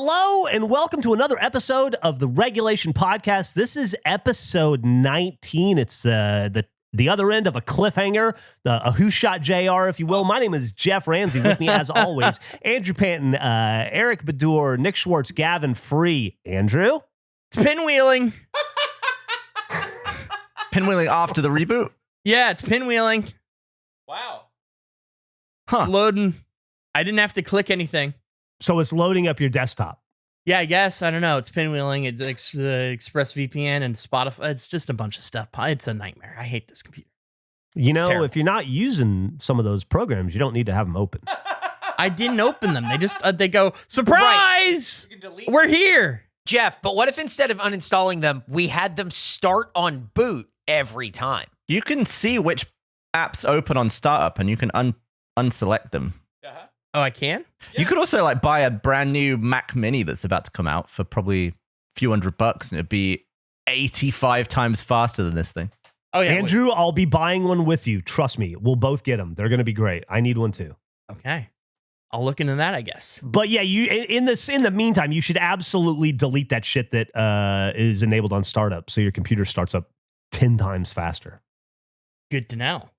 Hello and welcome to another episode of the Regulation Podcast. This is episode 19. It's the other end of a cliffhanger, a Who Shot JR, if you will. My name is Geoff Ramsey. With me, as always, Andrew Panton, Eric Bedour, Nick Schwartz, Gavin Free. Andrew? It's pinwheeling. Pinwheeling after the reboot? Yeah, it's pinwheeling. Wow. It's loading. I didn't have to click anything. So it's loading up your desktop. Yeah, I guess. I don't know. It's pinwheeling. It's ExpressVPN and Spotify. It's just a bunch of stuff. It's a nightmare. I hate this computer. You It's know, terrible. if you're not using some of those programs, you don't need to have them open. I didn't open them. They just they go, surprise! You can delete We're here. Jeff, but what if instead of uninstalling them, we had them start on boot every time? You can see which apps open on startup and you can unselect them. Oh, I can? You could also like buy a brand new Mac Mini that's about to come out for probably a few $100 and it'd be 85 times faster than this thing. Oh, yeah. Andrew, I'll be buying one with you. Trust me. We'll both get them. They're going to be great. I need one too. Okay. I'll look into that, I guess. But yeah, you in the meantime, you should absolutely delete that shit that is enabled on startup so your computer starts up 10 times faster. Good to know.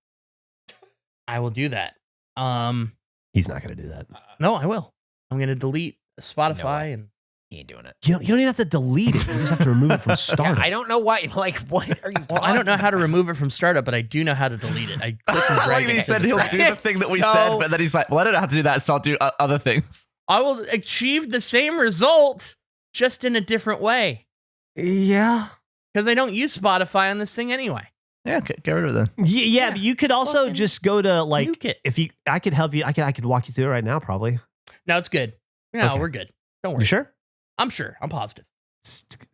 I will do that. He's not going to do that. No, I will. I'm going to delete Spotify No way. and He ain't doing it. You don't even have to delete it. You just have to remove it from startup. I don't know why. Like, what are you well, I don't know how to remove it from startup, but I do know how to delete it. I click and drag Like he it. said he'll do the thing that we So- said, but then he's like, well, I don't know how to do that, so I'll do other things. I will achieve the same result, just in a different way. Yeah. Because I don't use Spotify on this thing anyway. Yeah, get rid of it then. Yeah, but you could also Fucking just go to like nuke it. if you I could help you. I could walk you through it right now probably. No, it's good. No, Okay. we're good. Don't worry. You sure? I'm sure. I'm positive.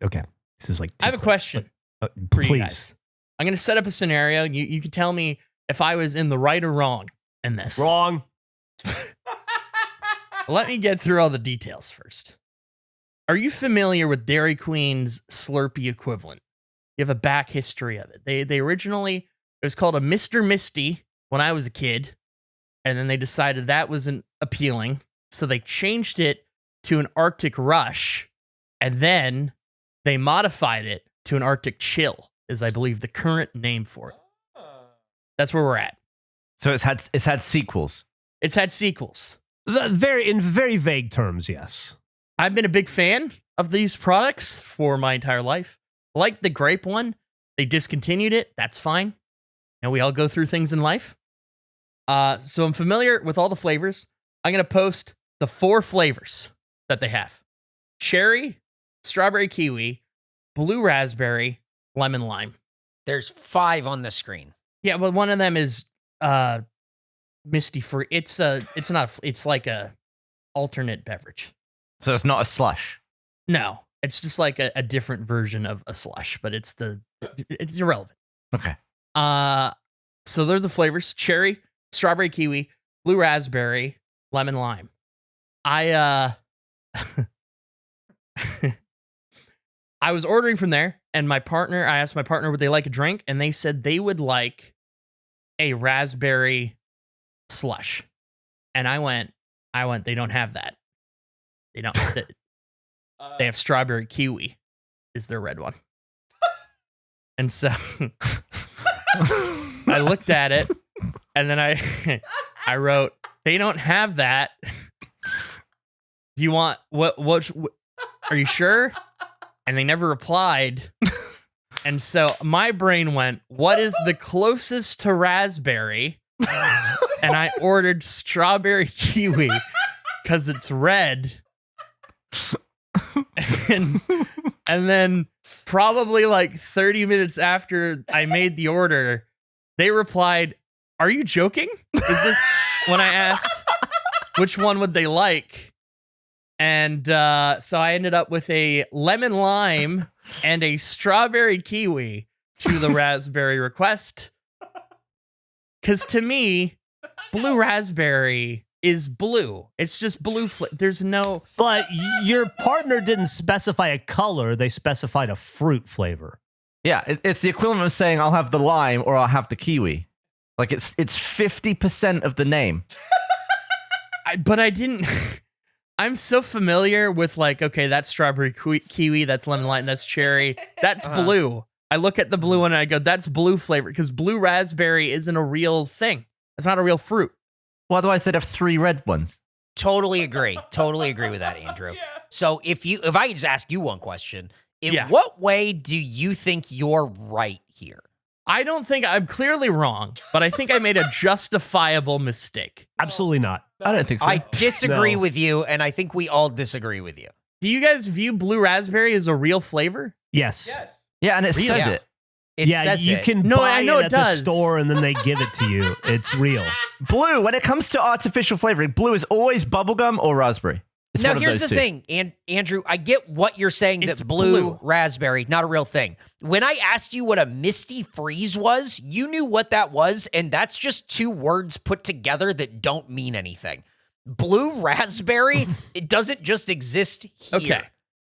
Okay. This is like I have a question for you please. guys. I'm going to set up a scenario. You can tell me if I was in the right or wrong in this. Wrong. Let me get through all the details first. Are you familiar with Dairy Queen's Slurpee equivalent? You have a back history of it. They originally, it was called a Mr. Misty when I was a kid, and then they decided that wasn't appealing, so they changed it to an Arctic Rush, and then they modified it to an Arctic Chill, is I believe the current name for it. That's where we're at. So it's had sequels. It's had sequels. In very vague terms, yes. I've been a big fan of these products for my entire life. Like the grape one, they discontinued it. That's fine. And we all go through things in life. So I'm familiar with all the flavors. I'm going to post the 4 flavors that they have. Cherry, strawberry kiwi, blue raspberry, lemon lime. There's 5 on the screen. Yeah, but one of them is misty fruit. It's like a alternate beverage. So it's not a slush. No, it's just like a different version of a slush, but it's irrelevant. Okay. So they're the flavors: cherry, strawberry kiwi, blue raspberry, lemon lime. I was ordering from there, and I asked my partner would they like a drink, and they said they would like a raspberry slush. And I went, they don't have that. They don't. They have strawberry kiwi is their red one. And so I looked at it and then I wrote, they don't have that. Do you want what are you sure? And they never replied. And so my brain went, what is the closest to raspberry? And I ordered strawberry kiwi because it's red. And then probably like 30 minutes after I made the order, they replied, are you joking? Is this when I asked which one would they like? And so I ended up with a lemon lime and a strawberry kiwi to the raspberry request. Because to me, blue raspberry is blue. It's just blue. There's no. But your partner didn't specify a color. They specified a fruit flavor. Yeah, it's the equivalent of saying I'll have the lime or I'll have the kiwi. Like it's 50% of the name. But I didn't. I'm so familiar with like, okay, that's strawberry kiwi, that's lemon lime, that's cherry, that's blue. I look at the blue one and I go, that's blue flavor, because blue raspberry isn't a real thing. It's not a real fruit. Well, otherwise they'd have 3 red ones. Totally agree. Totally agree with that, Andrew. So if I could just ask you one question, in Yeah. what way do you think you're right here? I don't think I'm clearly wrong, but I think I made a justifiable mistake. Absolutely not. I don't think so. I disagree No. with you, and I think we all disagree with you. Do you guys view blue raspberry as a real flavor? Yes. yeah, and it Really? says Yeah. it. It Yeah, says you it. can No, buy I know it it at the does. store and then they give it to you. It's real. Blue, when it comes to artificial flavoring, blue is always bubblegum or raspberry. It's Now, one of here's those the two. thing, Andrew, I get what you're saying It's that blue blue. raspberry, not a real thing. When I asked you what a misty freeze was, you knew what that was, and that's just 2 words put together that don't mean anything. Blue raspberry, it doesn't just exist here. Okay.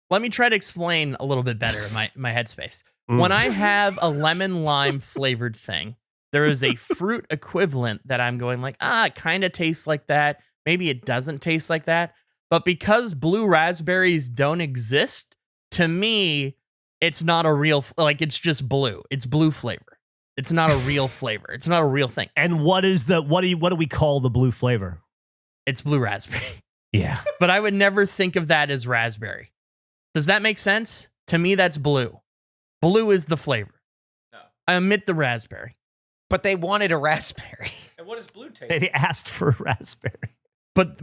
Let me try to explain a little bit better in my headspace. When I have a lemon lime flavored thing, there is a fruit equivalent that I'm going like, it kind of tastes like that. Maybe it doesn't taste like that. But because blue raspberries don't exist, to me, it's not a real, like it's just blue. It's blue flavor. It's not a real flavor. It's not a real thing. And what do we call the blue flavor? It's blue raspberry. Yeah. But I would never think of that as raspberry. Does that make sense? To me, that's blue. Blue is the flavor. No. I omit the raspberry. But they wanted a raspberry. And what does blue taste? They asked for raspberry. But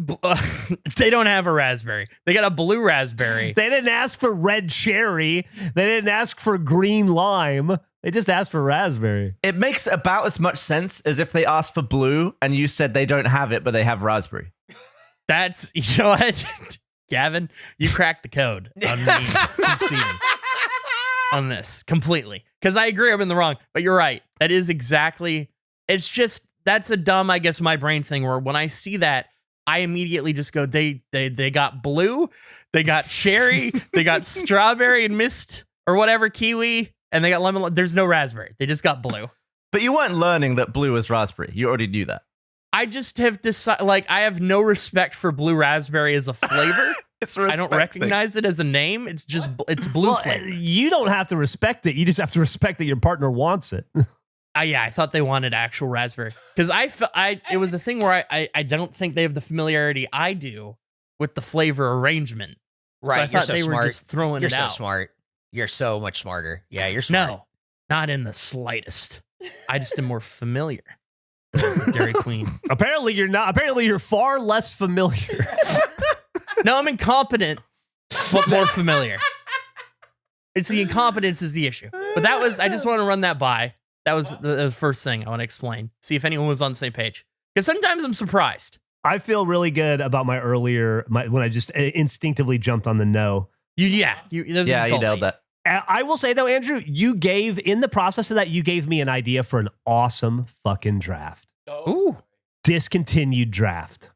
they don't have a raspberry. They got a blue raspberry. They didn't ask for red cherry. They didn't ask for green lime. They just asked for raspberry. It makes about as much sense as if they asked for blue and you said they don't have it, but they have raspberry. That's, you know what? Gavin, you cracked the code on me conceding on this completely. Because I agree I'm in the wrong, but you're right. That is exactly, it's just, that's a dumb, I guess, my brain thing where when I see that, I immediately just go, they got blue, they got cherry, they got strawberry and mist or whatever, kiwi, and they got lemon. There's no raspberry. They just got blue. But you weren't learning that blue was raspberry. You already knew that. I just have decided, like, I have no respect for blue raspberry as a flavor. It's a I don't respect thing. recognize it as a name. It's just, it's blue Well, flavor. you don't have to respect it. You just have to respect that your partner wants it. Yeah, I thought they wanted actual raspberry because it was a thing where I don't think they have the familiarity I do with the flavor arrangement. Right, So I you're thought so they smart. were just throwing You're it so out. smart. You're so much smarter. Yeah, you're smart. No, not in the slightest. I just am more familiar with Dairy Queen. Apparently you're not. Apparently you're far less familiar. No, I'm incompetent, but more familiar. It's the incompetence is the issue. But that was, I just want to run that by. That was the first thing I want to explain. See if anyone was on the same page. Because sometimes I'm surprised. I feel really good about my when I just instinctively jumped on the no. You Yeah, you nailed that. I will say though, Andrew, you gave in the process of that, you gave me an idea for an awesome fucking draft. Ooh. Discontinued draft.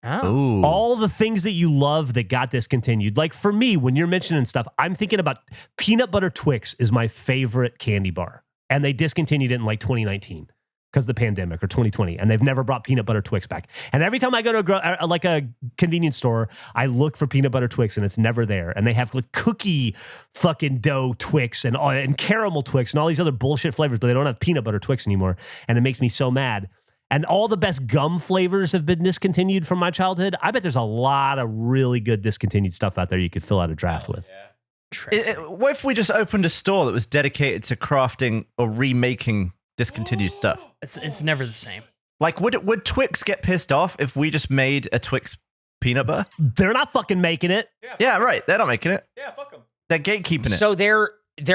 Oh. Ooh. All the things that you love that got discontinued. Like for me, when you're mentioning stuff, I'm thinking about peanut butter Twix is my favorite candy bar. And they discontinued it in like 2019 because of the pandemic or 2020. And they've never brought peanut butter Twix back. And every time I go to a convenience store, I look for peanut butter Twix and it's never there. And they have like cookie fucking dough Twix and caramel Twix and all these other bullshit flavors, but they don't have peanut butter Twix anymore. And it makes me so mad. And all the best gum flavors have been discontinued from my childhood. I bet there's a lot of really good discontinued stuff out there you could fill out a draft with. Yeah. What if we just opened a store that was dedicated to crafting or remaking discontinued stuff? It's never the same. Like, would Twix get pissed off if we just made a Twix peanut butter? They're not fucking making it. Yeah, right. They're not making it. Yeah, fuck them. They're gatekeeping it. So there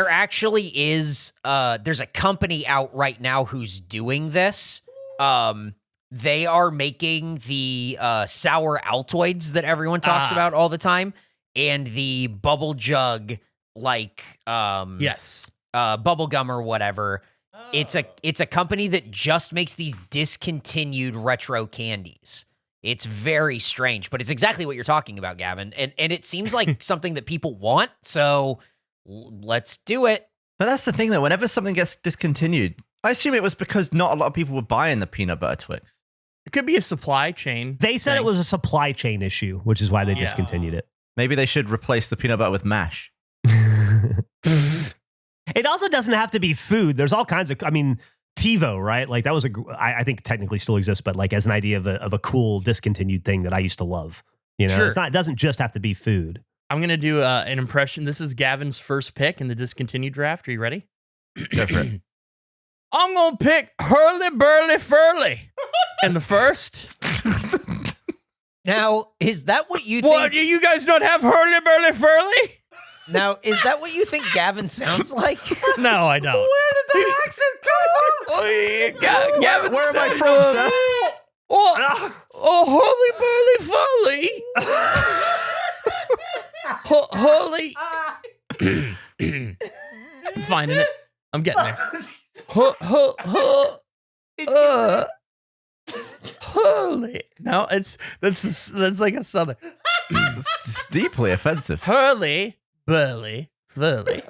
actually is there's a company out right now who's doing this. They are making the sour Altoids that everyone talks about all the time, and the bubble jug Yes. bubble gum or whatever. It's a company that just makes these discontinued retro candies. It's very strange, but it's exactly what you're talking about, Gavin. And it seems like something that people want, so let's do it. But that's the thing, though. Whenever something gets discontinued, I assume it was because not a lot of people were buying the peanut butter Twix. It could be a supply chain. They said thing. it was a supply chain issue, which is why they discontinued it. Maybe they should replace the peanut butter with mash. It also doesn't have to be food. There's all kinds of, I mean, TiVo, right? Like that was I think technically still exists, but like as an idea of a cool discontinued thing that I used to love. You know, Sure. it doesn't just have to be food. I'm going to do an impression. This is Gavin's first pick in the discontinued draft. Are you ready? Go for it. I'm going to pick Hurly Burly Furly in the first. Now, is that what you What, think? do you guys not have Hurly Burly Furly? Now, is that what you think Gavin sounds like? No, I don't. Where did that accent come from? Oh, yeah, Gavin Where am I said, from, sir? Holy Burly Fully. Holy. I'm finding it. I'm getting there. Holy. No, that's like a southern. It's deeply offensive. Hurly, burly, furly.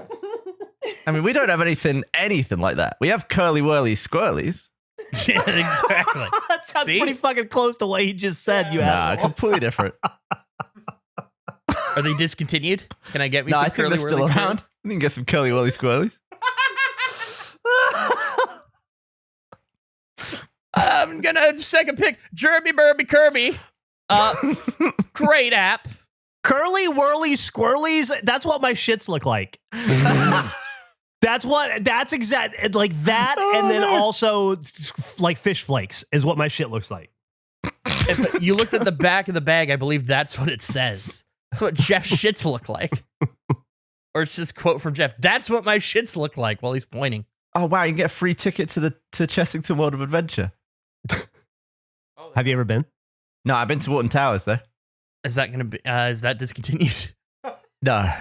I mean, we don't have anything like that. We have curly whirly squirrelies. Yeah, exactly. That sounds See? pretty fucking close to what he just said, you Nah, asshole. completely different. Are they discontinued? Can I get me No, some I think curly they're still whirly around. squirrels? You can get some curly whirly squirrelies. I'm gonna second pick Jerby Burby Kirby. Great app. Curly whirly squirrelies, that's what my shits look like. That's exact, like that, and then also like fish flakes is what my shit looks like. If you looked at the back of the bag, I believe that's what it says. That's what Geoff's shits look like. Or it's just a quote from Geoff. That's what my shits look like while he's pointing. Oh wow, you can get a free ticket to Chessington World of Adventure. Have you ever been? No, I've been to Walton Towers though. Is that gonna be? Is that discontinued? No.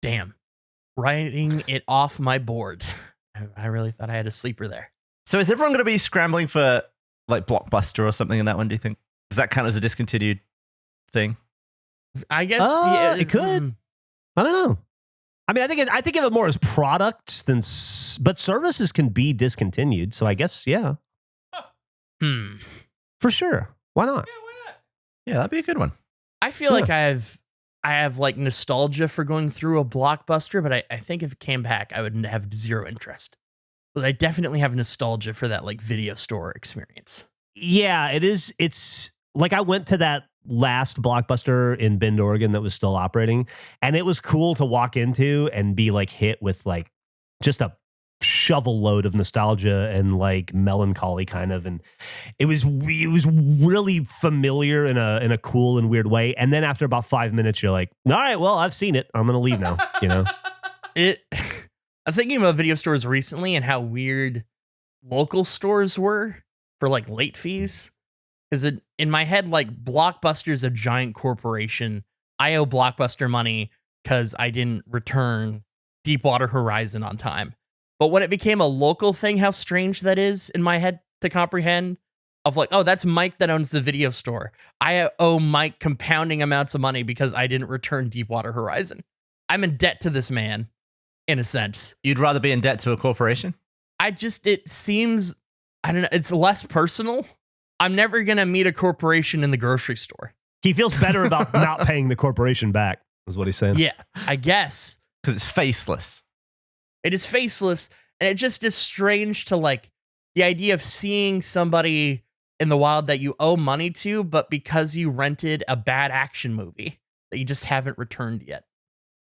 Damn. Writing it off my board. I really thought I had a sleeper there. So is everyone going to be scrambling for like Blockbuster or something in that one? Do you think? Does that count as a discontinued thing? I guess It could. I don't know. I mean, I think of it more as products than, but services can be discontinued. So I guess, yeah, for sure. Why not? Yeah, that'd be a good one. I feel like I have like nostalgia for going through a Blockbuster, but I think if it came back, I would have zero interest. But I definitely have nostalgia for that like video store experience. Yeah, it is. It's like I went to that last Blockbuster in Bend, Oregon that was still operating, and it was cool to walk into and be like hit with like just a shovel load of nostalgia and like melancholy kind of, and it was really familiar in a cool and weird way. And then after about 5 minutes, you're like, all right, well, I've seen it. I'm gonna leave now. You know, I was thinking about video stores recently and how weird local stores were for like late fees. Because in my head, like Blockbuster is a giant corporation. I owe Blockbuster money because I didn't return Deepwater Horizon on time. But when it became a local thing, how strange that is in my head to comprehend. Of like, oh, that's Mike that owns the video store. I owe Mike compounding amounts of money because I didn't return Deepwater Horizon. I'm in debt to this man, in a sense. You'd rather be in debt to a corporation? It seems, I don't know, it's less personal. I'm never going to meet a corporation in the grocery store. he feels better about not paying the corporation back. Is what he's saying. Yeah, I guess. Because it's faceless. It is faceless, and it just is strange to like the idea of seeing somebody in the wild that you owe money to, but because you rented a bad action movie that you just haven't returned yet.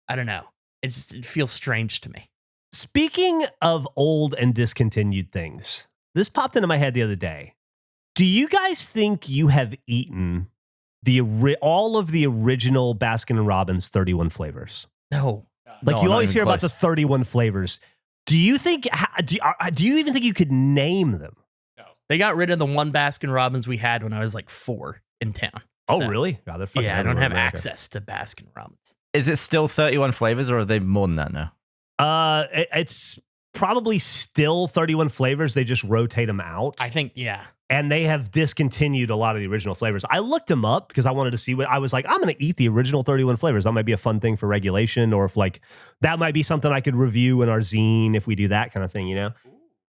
I don't know. It feels strange to me. Speaking of old and discontinued things, this popped into my head the other day. Do you guys think you have eaten all of the original Baskin Robbins 31 flavors? No. Like No, you not always even hear about the close. 31 flavors. Do you think? Do you even think you could name them? They got rid of the one Baskin Robbins we had when I was like 4 in town. Oh, So, really? God, they're fucking Yeah, I don't everywhere have in America. access to Baskin Robbins. Is it still 31 flavors or are they more than that now? It's probably still 31 flavors. They just rotate them out. I think, yeah. And they have discontinued a lot of the original flavors. I looked them up because I wanted to see what I was like. I'm going to eat the original 31 flavors. That might be a fun thing for regulation, or if like that might be something I could review in our zine if we do that kind of thing, you know?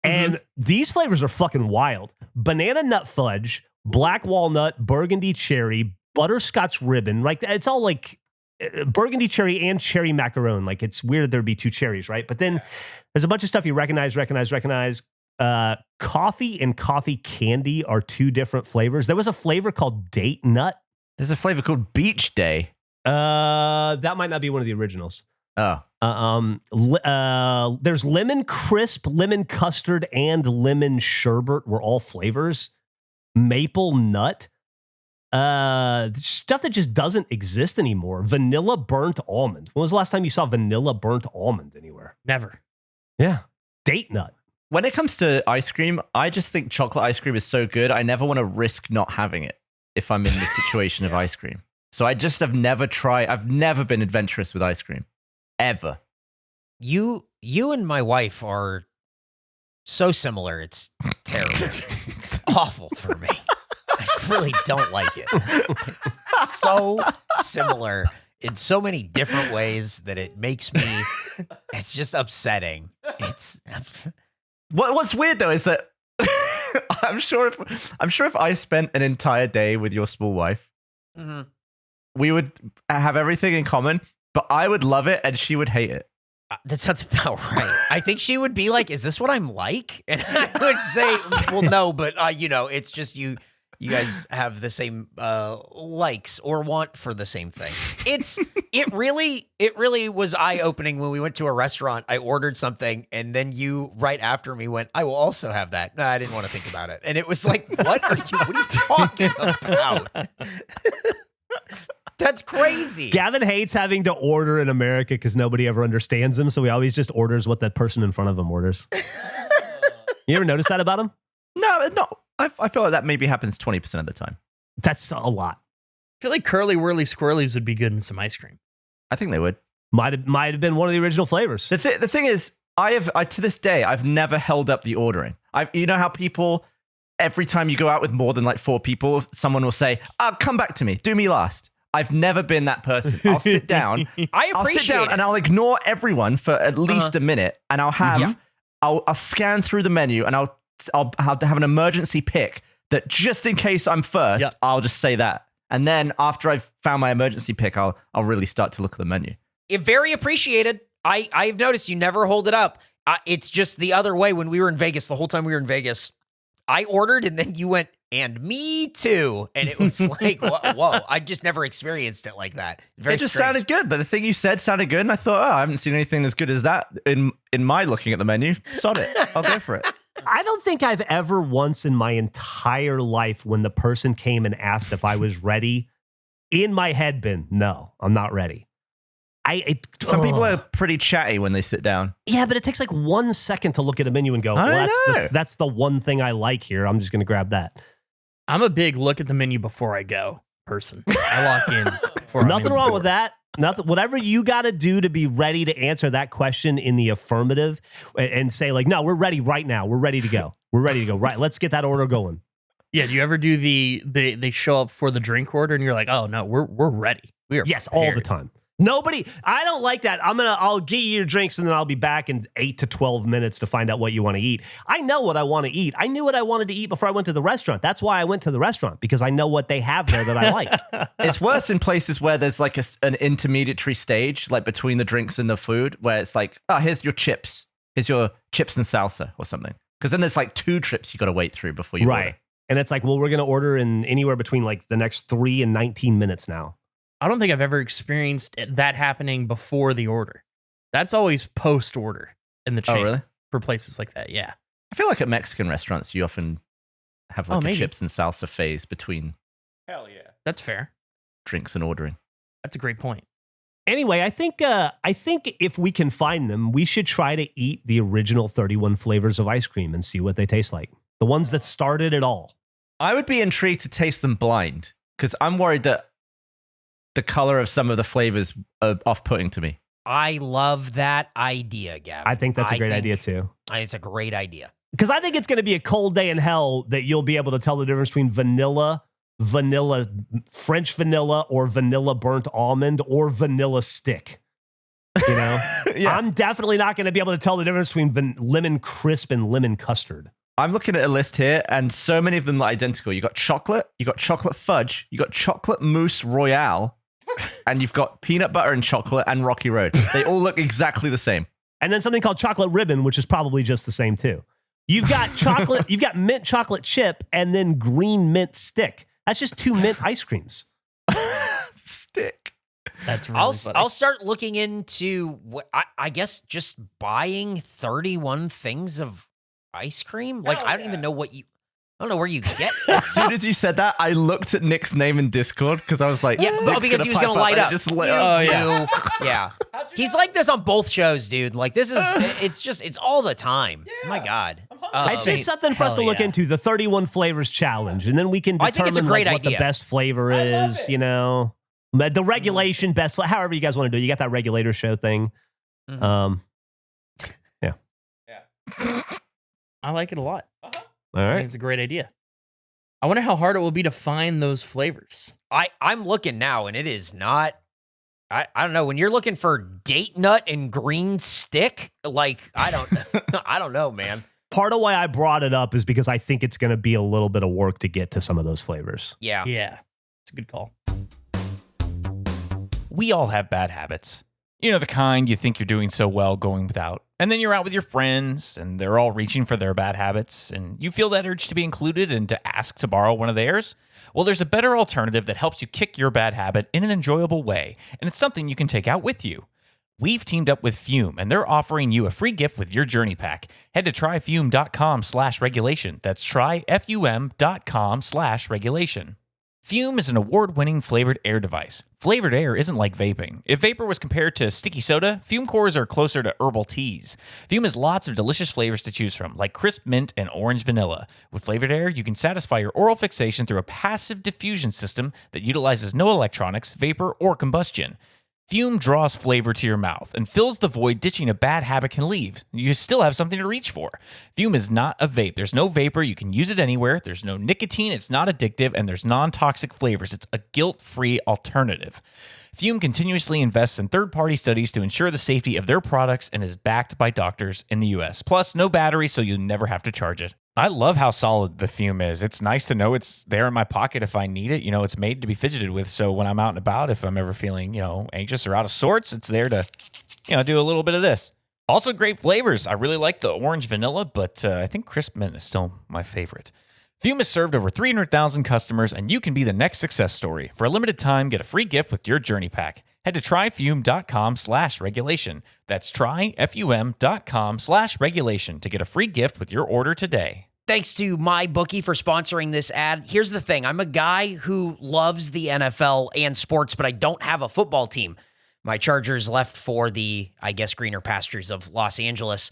And these flavors are fucking wild. Banana nut fudge, black walnut, burgundy cherry, butterscotch ribbon. Like it's all like burgundy cherry and cherry macaron. Like it's weird there'd be two cherries, right? But then there's a bunch of stuff you recognize. Coffee and coffee candy are two different flavors. There was a flavor called date nut. There's a flavor called Beach Day. That might not be one of the originals. Oh. There's lemon crisp, lemon custard, and lemon sherbet were all flavors. Maple nut. Stuff that just doesn't exist anymore. Vanilla burnt almond. When was the last time you saw vanilla burnt almond anywhere? Never. Yeah. Date nut. When it comes to ice cream, I just think chocolate ice cream is so good. I never want to risk not having it if I'm in the situation of ice cream. So I just have never tried. I've never been adventurous with ice cream. Ever. You and my wife are so similar. It's terrible. It's awful for me. I really don't like it. So similar in so many different ways that it makes me, it's just upsetting. What's weird though is that I'm sure if I spent an entire day with your small wife, we would have everything in common, but I would love it and she would hate it. That sounds about right. I think she would be like, "Is this what I'm like?" And I would say, "Well, no, but it's just you guys have the same likes or want for the same thing." It really was eye-opening when we went to a restaurant. I ordered something, and then you right after me went, "I will also have that." No, I didn't want to think about it, and it was like, what are you talking about? That's crazy. Gavin hates having to order in America because nobody ever understands him, so he always just orders what that person in front of him orders. You ever notice that about him? No. I feel like that maybe happens 20% of the time. That's a lot. I feel like curly, whirly, squirrelies would be good in some ice cream. I think they would. Might have been one of the original flavors. The thing is, I to this day, I've never held up the ordering. You know how people, every time you go out with more than like 4 people, someone will say, come back to me, do me last. I've never been that person. I'll sit down. I'll sit down and I'll ignore everyone for at least a minute, and I'll have I'll scan through the menu, and I'll have to have an emergency pick that just in case I'm first, I'll just say that. And then after I've found my emergency pick, I'll really start to look at the menu. Very appreciated. I've noticed you never hold it up. It's just the other way. When we were in Vegas, the whole time we were in Vegas, I ordered and then you went, "And me too." And it was like, whoa, I just never experienced it like that. Very it just strange. sounded good. The thing you said sounded good. And I thought, I haven't seen anything as good as that in my looking at the menu. Sod it. I'll go for it. I don't think I've ever once in my entire life, when the person came and asked if I was ready, in my head been, "No, I'm not ready." Some people are pretty chatty when they sit down. Yeah, but it takes like 1 second to look at a menu and go, that's the one thing I like here. I'm just going to grab that. I'm a big look at the menu before I go person. I lock in. Before Nothing wrong with that. Nothing. Whatever you got to do to be ready to answer that question in the affirmative and say like, "No, we're ready right now. We're ready to go. We're ready to go. Right. Let's get that order going." Yeah. Do you ever do they show up for the drink order and you're like, "Oh no, we're ready. We are." Yes, prepared. all the time. Nobody, I don't like that. I'll get you your drinks and then I'll be back in 8 to 12 minutes to find out what you want to eat. I know what I want to eat. I knew what I wanted to eat before I went to the restaurant. That's why I went to the restaurant, because I know what they have there that I like. It's worse in places where there's like an intermediary stage, like between the drinks and the food, where it's like, here's your chips. Here's your chips and salsa or something. Because then there's like 2 trips you got to wait through before you order. And it's like, well, we're going to order in anywhere between like the next 3 and 19 minutes now. I don't think I've ever experienced that happening before the order. That's always post order in the chain. Oh, really? For places like that, yeah. I feel like at Mexican restaurants, you often have like a chips and salsa phase between. Hell yeah. That's fair. Drinks and ordering. That's a great point. Anyway, I think if we can find them, we should try to eat the original 31 flavors of ice cream and see what they taste like. The ones that started it all. I would be intrigued to taste them blind, because I'm worried that the color of some of the flavors are off-putting to me. I love that idea, Gavin. I think that's a great idea too. It's a great idea. Because I think it's going to be a cold day in hell that you'll be able to tell the difference between vanilla, French vanilla, or vanilla burnt almond, or vanilla stick. You know? Yeah. I'm definitely not going to be able to tell the difference between lemon crisp and lemon custard. I'm looking at a list here, and so many of them are identical. You got chocolate, you got chocolate fudge, you got chocolate mousse royale, and you've got peanut butter and chocolate and Rocky Road. They all look exactly the same. And then something called chocolate ribbon, which is probably just the same too. You've got chocolate, you've got mint chocolate chip, and then green mint stick. That's just 2 mint ice creams. Stick. That's really funny. I'll start looking into what I guess just buying 31 things of ice cream. Like I don't even know what I don't know where you get. As soon as you said that, I looked at Nick's name in Discord because I was like, Yeah, well, because he was going to light up. Just Yeah. He's like this on both shows, dude. Like this is, it's all the time. My God. It's just something for us to look into, the 31 flavors challenge. And then we can I think it's a determine great like, what the idea. best flavor is, you know. The regulation, best, however you guys want to do it. You got that regulator show thing. Yeah. I like it a lot. All I think right. it's a great idea. I wonder how hard it will be to find those flavors. I'm looking now, and it is not. I don't know. When you're looking for date nut and green stick, like I don't know, man. Part of why I brought it up is because I think it's going to be a little bit of work to get to some of those flavors. Yeah. Yeah, it's a good call. We all have bad habits. You know, the kind you think you're doing so well going without. And then you're out with your friends and they're all reaching for their bad habits and you feel that urge to be included and to ask to borrow one of theirs. Well, there's a better alternative that helps you kick your bad habit in an enjoyable way, and it's something you can take out with you. We've teamed up with Fume, and they're offering you a free gift with your journey pack. Head to tryfume.com/regulation. That's tryfum.com/regulation. Fume is an award-winning flavored air device. Flavored air isn't like vaping. If vapor was compared to sticky soda, Fume cores are closer to herbal teas. Fume has lots of delicious flavors to choose from, like crisp mint and orange vanilla. With flavored air, you can satisfy your oral fixation through a passive diffusion system that utilizes no electronics, vapor, or combustion. Fume draws flavor to your mouth and fills the void ditching a bad habit can leave. You still have something to reach for. Fume is not a vape. There's no vapor. You can use it anywhere. There's no nicotine. It's not addictive. And there's non-toxic flavors. It's a guilt-free alternative. Fume continuously invests in third-party studies to ensure the safety of their products and is backed by doctors in the U.S. Plus, no battery, so you never have to charge it. I love how solid the Fume is. It's nice to know it's there in my pocket if I need it. You know, it's made to be fidgeted with. So when I'm out and about, if I'm ever feeling, anxious or out of sorts, it's there to, do a little bit of this. Also great flavors. I really like the orange vanilla, but I think crisp mint is still my favorite. Fume has served over 300,000 customers, and you can be the next success story. For a limited time, get a free gift with your journey pack. Head to tryfume.com/regulation. That's tryfum.com/regulation to get a free gift with your order today. Thanks to MyBookie for sponsoring this ad. Here's the thing. I'm a guy who loves the NFL and sports, but I don't have a football team. My Chargers left for the, I guess, greener pastures of Los Angeles.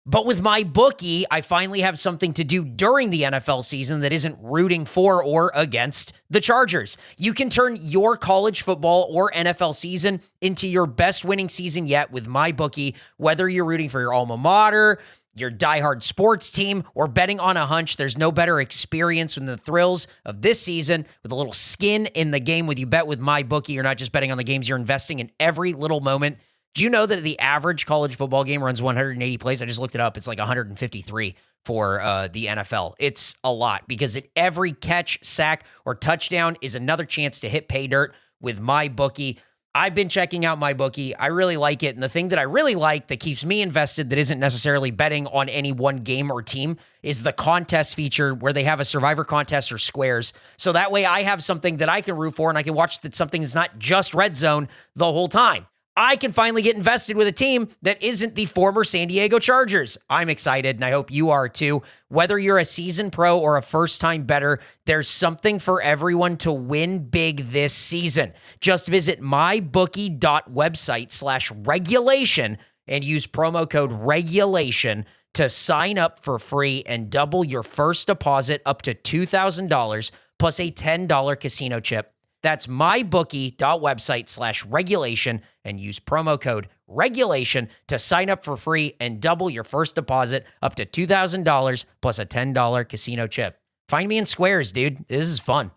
But with MyBookie, I finally have something to do during the NFL season that isn't rooting for or against the Chargers. You can turn your college football or NFL season into your best winning season yet with MyBookie, whether you're rooting for your alma mater, your diehard sports team, or betting on a hunch. There's no better experience than the thrills of this season with a little skin in the game. When you bet with MyBookie, you're not just betting on the games, you're investing in every little moment. Do you know that the average college football game runs 180 plays? I just looked it up. It's like 153 for the NFL. It's a lot because at every catch, sack, or touchdown is another chance to hit pay dirt with MyBookie. I've been checking out MyBookie. I really like it. And the thing that I really like that keeps me invested that isn't necessarily betting on any one game or team is the contest feature where they have a survivor contest or squares. So that way I have something that I can root for and I can watch something that's not just red zone the whole time. I can finally get invested with a team that isn't the former San Diego Chargers. I'm excited, and I hope you are too. Whether you're a seasoned pro or a first-time bettor, there's something for everyone to win big this season. Just visit mybookie.website/regulation and use promo code REGULATION to sign up for free and double your first deposit up to $2,000 plus a $10 casino chip. That's mybookie.website/regulation and use promo code regulation to sign up for free and double your first deposit up to $2,000 plus a $10 casino chip. Find me in squares, dude. This is fun.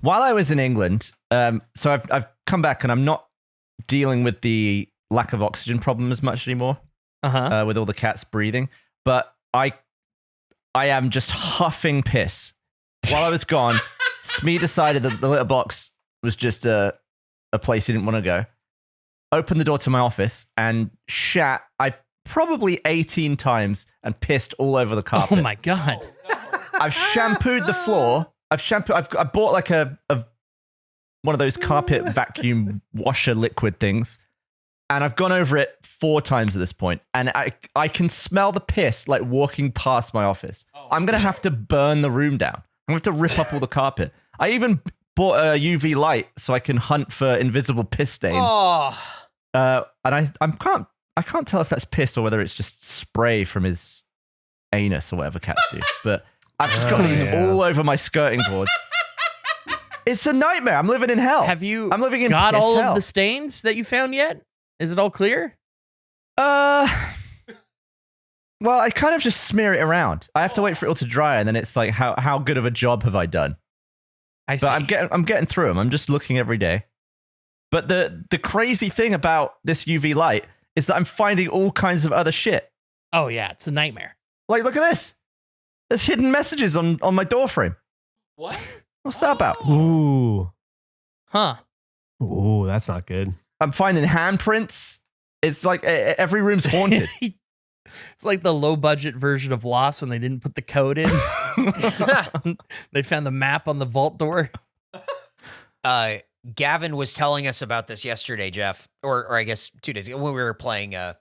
While I was in England, so I've come back and I'm not dealing with the lack of oxygen problem as much anymore with all the cats breathing. But I am just huffing piss. While I was gone, Smee decided that the litter box was just a place he didn't want to go. Opened the door to my office and shat. I probably 18 times and pissed all over the carpet. Oh my God. I've shampooed the floor. I bought like a one of those carpet vacuum washer liquid things. And I've gone over it 4 times at this point. And I can smell the piss like walking past my office. I'm going to have to burn the room down. I'm going to have to rip up all the carpet. I even bought a UV light so I can hunt for invisible piss stains. Oh, And I can't tell if that's piss or whether it's just spray from his anus or whatever cats do. But I've just got these all over my skirting boards. It's a nightmare. I'm living in hell. Have you I'm living in got piss all hell. of the stains that you found yet? Is it all clear? Well, I kind of just smear it around. I have to wait for it all to dry, and then it's like, how good of a job have I done? I see. But I'm getting through them. I'm just looking every day. But the crazy thing about this UV light is that I'm finding all kinds of other shit. Oh yeah, it's a nightmare. Like, look at this. There's hidden messages on my door frame. What? What's that about? Ooh. Huh. Ooh, that's not good. I'm finding handprints. It's like every room's haunted. It's like the low budget version of Lost when they didn't put the code in. They found the map on the vault door. Gavin was telling us about this yesterday, Geoff, or I guess 2 days ago when we were playing a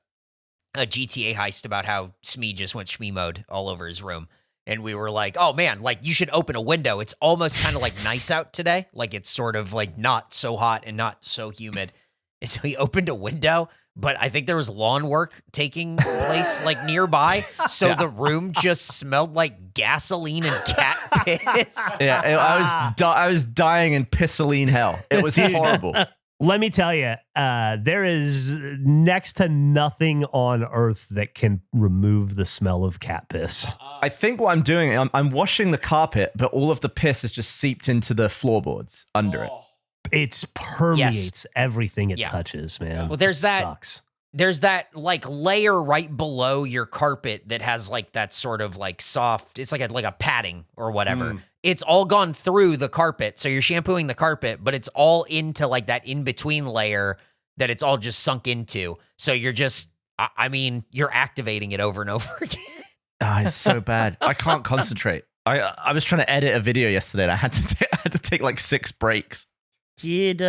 GTA heist about how Smee just went Shmee mode all over his room. And we were like, oh man, like you should open a window. It's almost kind of like nice out today. Like it's sort of like not so hot and not so humid. And so he opened a window, but I think there was lawn work taking place like nearby. So the room just smelled like gasoline and cat piss. Yeah, I was dying in pissaline hell. It was horrible. Let me tell you, there is next to nothing on earth that can remove the smell of cat piss. I think what I'm doing, I'm washing the carpet, but all of the piss is just seeped into the floorboards under it. It permeates everything it touches, man. Well, there's that. Sucks. There's that like layer right below your carpet that has like that sort of like soft, it's like a padding or whatever. It's all gone through the carpet. So you're shampooing the carpet, but it's all into like that in-between layer that it's all just sunk into. So you're just, I mean, you're activating it over and over again. It's so bad. I can't concentrate. I was trying to edit a video yesterday and I had to take like 6 breaks. Did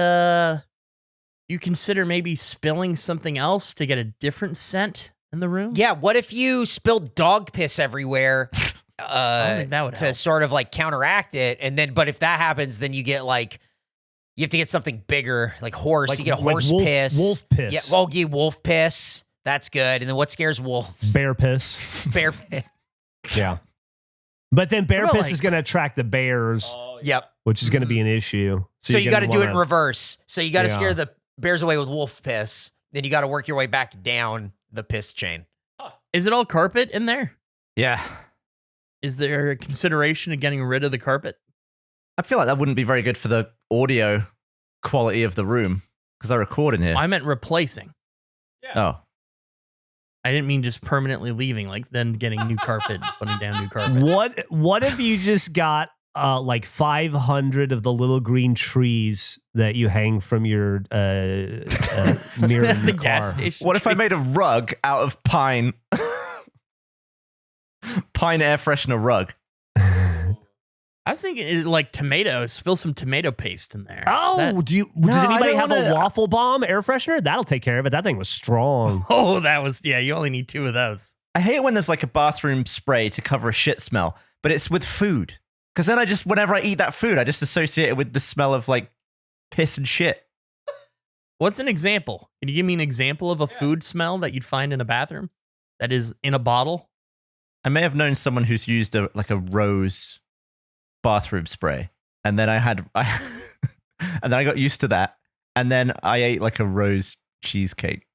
you consider maybe spilling something else to get a different scent in the room? Yeah, what if you spilled dog piss everywhere I don't think that would to help. sort of like counteract it? And then, but if that happens, then you get like, you have to get something bigger, like horse. Like- you get a like horse wolf- piss. wolf piss. Yeah, well, yeah, wolf piss. That's good. And then what scares wolves? Bear piss. Bear piss. Yeah. But then bear What about, piss like- is going to attract the bears, Yep. which is going to be an issue. So you you're got to gonna do it in wanna- reverse. So you got to Yeah. scare the bears away with wolf piss. Then you got to work your way back down the piss chain. Is it all carpet in there? Yeah. Is there a consideration of getting rid of the carpet? I feel like that wouldn't be very good for the audio quality of the room because I record in here. I meant replacing. Oh. I didn't mean just permanently leaving, like then getting new carpet, putting down new carpet. What if you just got like 500 of the little green trees that you hang from your mirror in The your gas car? station. What if I made a rug out of pine? Pine air freshener rug. I was thinking like tomatoes. Spill some tomato paste in there. Oh, That- does I anybody don't have wanna- a waffle bomb air freshener? That'll take care of it. That thing was strong. Oh, that was, yeah, you only need 2 of those. I hate it when there's like a bathroom spray to cover a shit smell, but it's with food. Because then whenever I eat that food, I just associate it with the smell of like piss and shit. What's an example? Can you give me an example of a food smell that you'd find in a bathroom that is in a bottle? I may have known someone who's used a rose bathroom spray, and then and then I got used to that, and then I ate like a rose cheesecake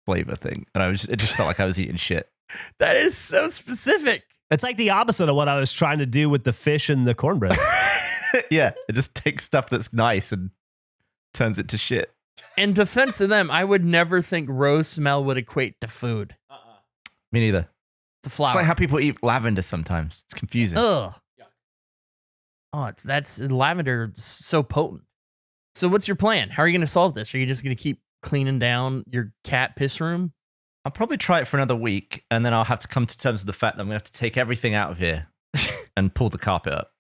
flavor thing, and it just felt like I was eating shit. That is so specific. It's like the opposite of what I was trying to do with the fish and the cornbread. Yeah, it just takes stuff that's nice and turns it to shit. In defense of them, I would never think rose smell would equate to food. Me neither. It's a flower. It's like how people eat lavender sometimes. It's confusing. Ugh. Oh, that's lavender is so potent. So what's your plan? How are you going to solve this? Are you just going to keep cleaning down your cat piss room? I'll probably try it for another week, and then I'll have to come to terms with the fact that I'm going to have to take everything out of here and pull the carpet up.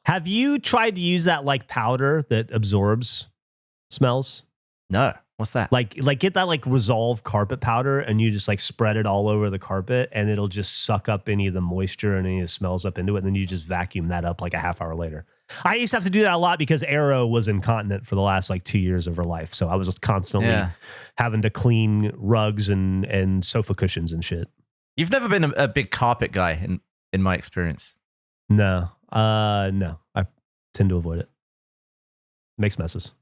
Have you tried to use that like powder that absorbs smells? No. What's that? Like get that like Resolve carpet powder and you just like spread it all over the carpet and it'll just suck up any of the moisture and any of the smells up into it. And then you just vacuum that up like a half hour later. I used to have to do that a lot because Arrow was incontinent for the last like 2 years of her life. So I was just constantly having to clean rugs and sofa cushions and shit. You've never been a big carpet guy in my experience. No. No. I tend to avoid it. Makes messes.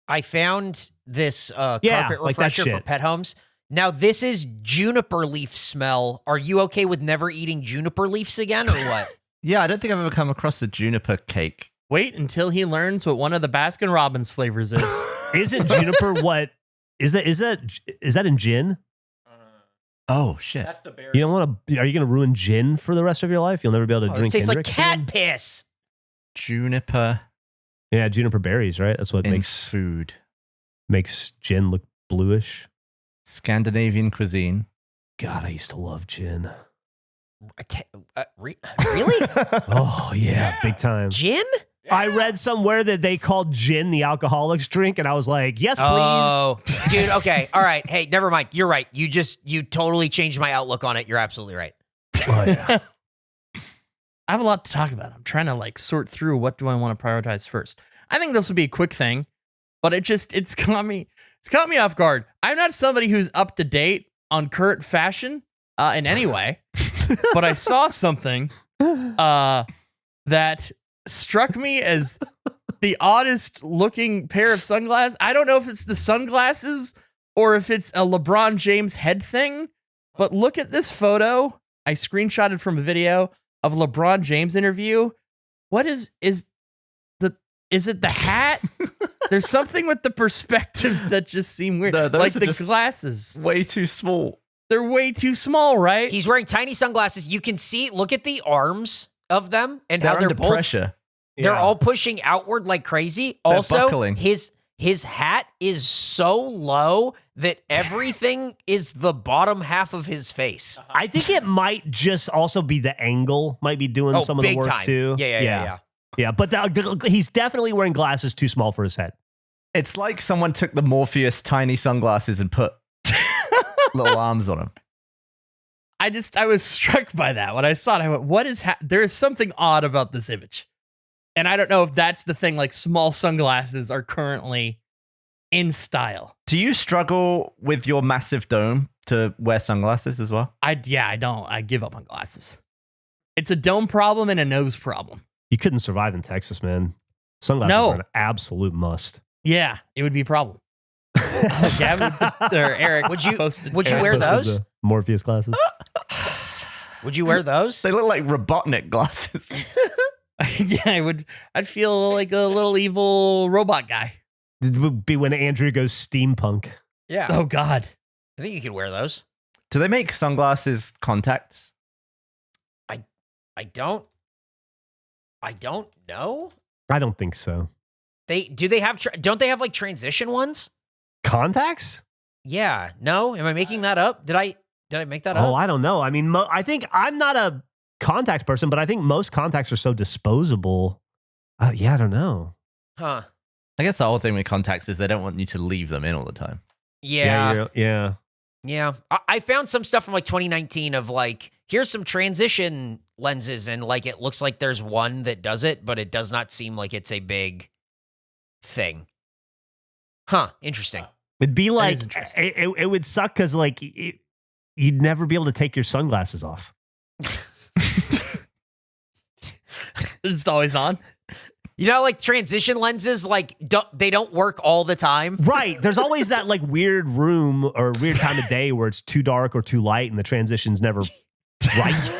I found this carpet like that refresher for shit. pet homes. Now, this is juniper leaf smell. Are you okay with never eating juniper leaves again or what? Yeah, I don't think I've ever come across a juniper cake. Wait until he learns what one of the Baskin Robbins flavors is. Isn't juniper what is that in gin? Oh shit! That's the berry. You don't want to. Are you going to ruin gin for the rest of your life? You'll never be able to This drink. tastes like Hendrick's cat again? piss. Juniper Yeah, juniper berries, right? That's what in makes food. gin look bluish. Scandinavian cuisine. God, I used to love gin. Really? Oh yeah, big time. Gin? I read somewhere that they called gin the alcoholics drink, and I was like, yes, please. Oh, dude. Okay. All right. Hey, never mind. You're right. You totally changed my outlook on it. You're absolutely right. Oh, yeah. I have a lot to talk about. I'm trying to like sort through what do I want to prioritize first. I think this would be a quick thing, but it's caught me off guard. I'm not somebody who's up to date on current fashion in any way, but I saw something that struck me as the oddest looking pair of sunglasses. I don't know if it's the sunglasses or if it's a LeBron James head thing, but look at this photo. I screenshotted from a video of LeBron James interview. What is it the hat? There's something with the perspectives that just seem weird. No, those like are the just glasses. way too small. They're way too small, right? He's wearing tiny sunglasses. You can see, look at the arms of them and They're how they're under both, pressure. they're Yeah. all pushing outward like crazy. They're Also, buckling. his hat is so low that everything is the bottom half of his face. I think it might just also be the angle might be doing some of the big work time. too. Yeah. Yeah, but he's definitely wearing glasses too small for his head. It's like someone took the Morpheus tiny sunglasses and put little arms on them. I was struck by that when I saw it. I went, what is there is something odd about this image. And I don't know if that's the thing, like small sunglasses are currently in style. Do you struggle with your massive dome to wear sunglasses as well? I don't. I give up on glasses. It's a dome problem and a nose problem. You couldn't survive in Texas, man. Sunglasses No. are an absolute must. Yeah, it would be a problem. Gavin or Eric Would you posted. wear Posted those? the Morpheus glasses. Would you wear those? They look like Robotnik glasses. Yeah, I would. I'd feel like a little evil robot guy. It would be when Andrew goes steampunk. Yeah. Oh God. I think you could wear those. Do they make sunglasses contacts? I don't know. I don't think so. Don't they have like transition ones? Contacts? Yeah. No? Am I making that up? Did I make that Oh, up? I don't know. I mean, I think I'm not a contact person, but I think most contacts are so disposable. Yeah, I don't know. Huh. I guess the whole thing with contacts is they don't want you to leave them in all the time. Yeah. Yeah. Yeah. I found some stuff from like 2019 of like, here's some transition lenses, and like it looks like there's one that does it, but it does not seem like it's a big thing. Huh. Interesting. It'd be like, is interesting. it would suck because like you'd never be able to take your sunglasses off. They're just always on. You know, like transition lenses, like they don't work all the time. Right. There's always that like weird room or weird time of day where it's too dark or too light and the transition's never right.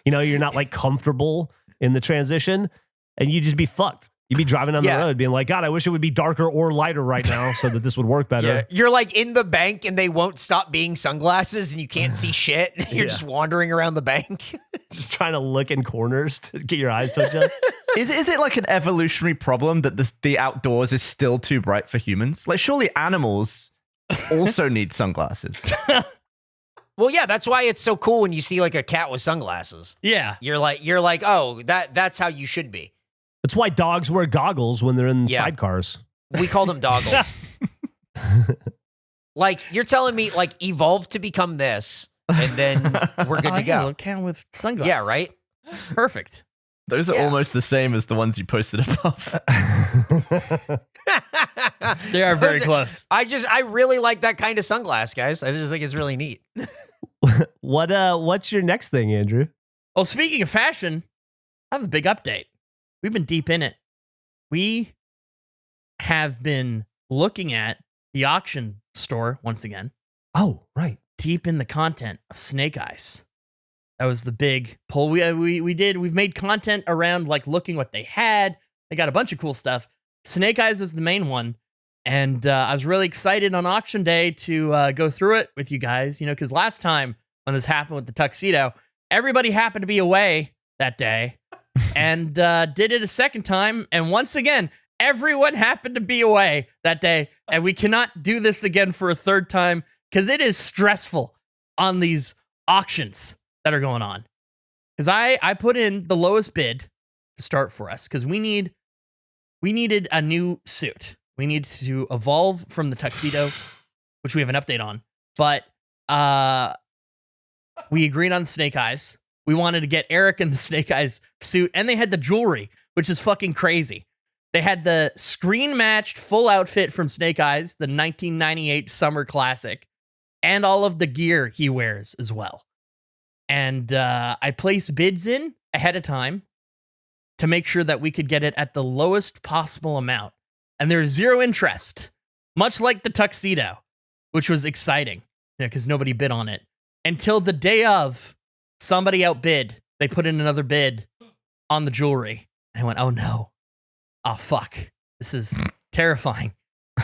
You know, you're not like comfortable in the transition and you just be fucked. You'd be driving down the Yeah. road being like, God, I wish it would be darker or lighter right now so that this would work better. Yeah, you're like in the bank and they won't stop being sunglasses and you can't see shit. You're just wandering around the bank. Just trying to look in corners to get your eyes to adjust. Is it like an evolutionary problem that the outdoors is still too bright for humans? Like, surely animals also need sunglasses. Well, yeah, that's why it's so cool when you see like a cat with sunglasses. Yeah. You're like, oh, that's how you should be. That's why dogs wear goggles when they're in Yeah. sidecars. We call them doggles. Like, you're telling me, like, evolve to become this, and then we're good to Yeah, go. a cat with sunglasses. Yeah, right? Perfect. Those are Yeah. almost the same as the ones you posted above. They are very Those are- close. I really like that kind of sunglass, guys. I just think it's really neat. What's your next thing, Andrew? Well, speaking of fashion, I have a big update. We've been deep in it. We have been looking at the auction store once again, Oh, right. deep in the content of Snake Eyes. That was the big pull we did. We've made content around like looking what they had. They got a bunch of cool stuff. Snake Eyes was the main one. And I was really excited on auction day to go through it with you guys, because last time when this happened with the tuxedo, everybody happened to be away that day and did it a second time. And once again, everyone happened to be away that day. And we cannot do this again for a third time because it is stressful on these auctions that are going on. Because I put in the lowest bid to start for us because we needed a new suit. We need to evolve from the tuxedo, which we have an update on. But we agreed on Snake Eyes. We wanted to get Eric in the Snake Eyes suit, and they had the jewelry, which is fucking crazy. They had the screen-matched full outfit from Snake Eyes, the 1998 summer classic, and all of the gear he wears as well. And I placed bids in ahead of time to make sure that we could get it at the lowest possible amount. And there's zero interest, much like the tuxedo, which was exciting because nobody bid on it. Until the day of, somebody outbid. They put in another bid on the jewelry. And I went, oh no. Oh, fuck. This is terrifying.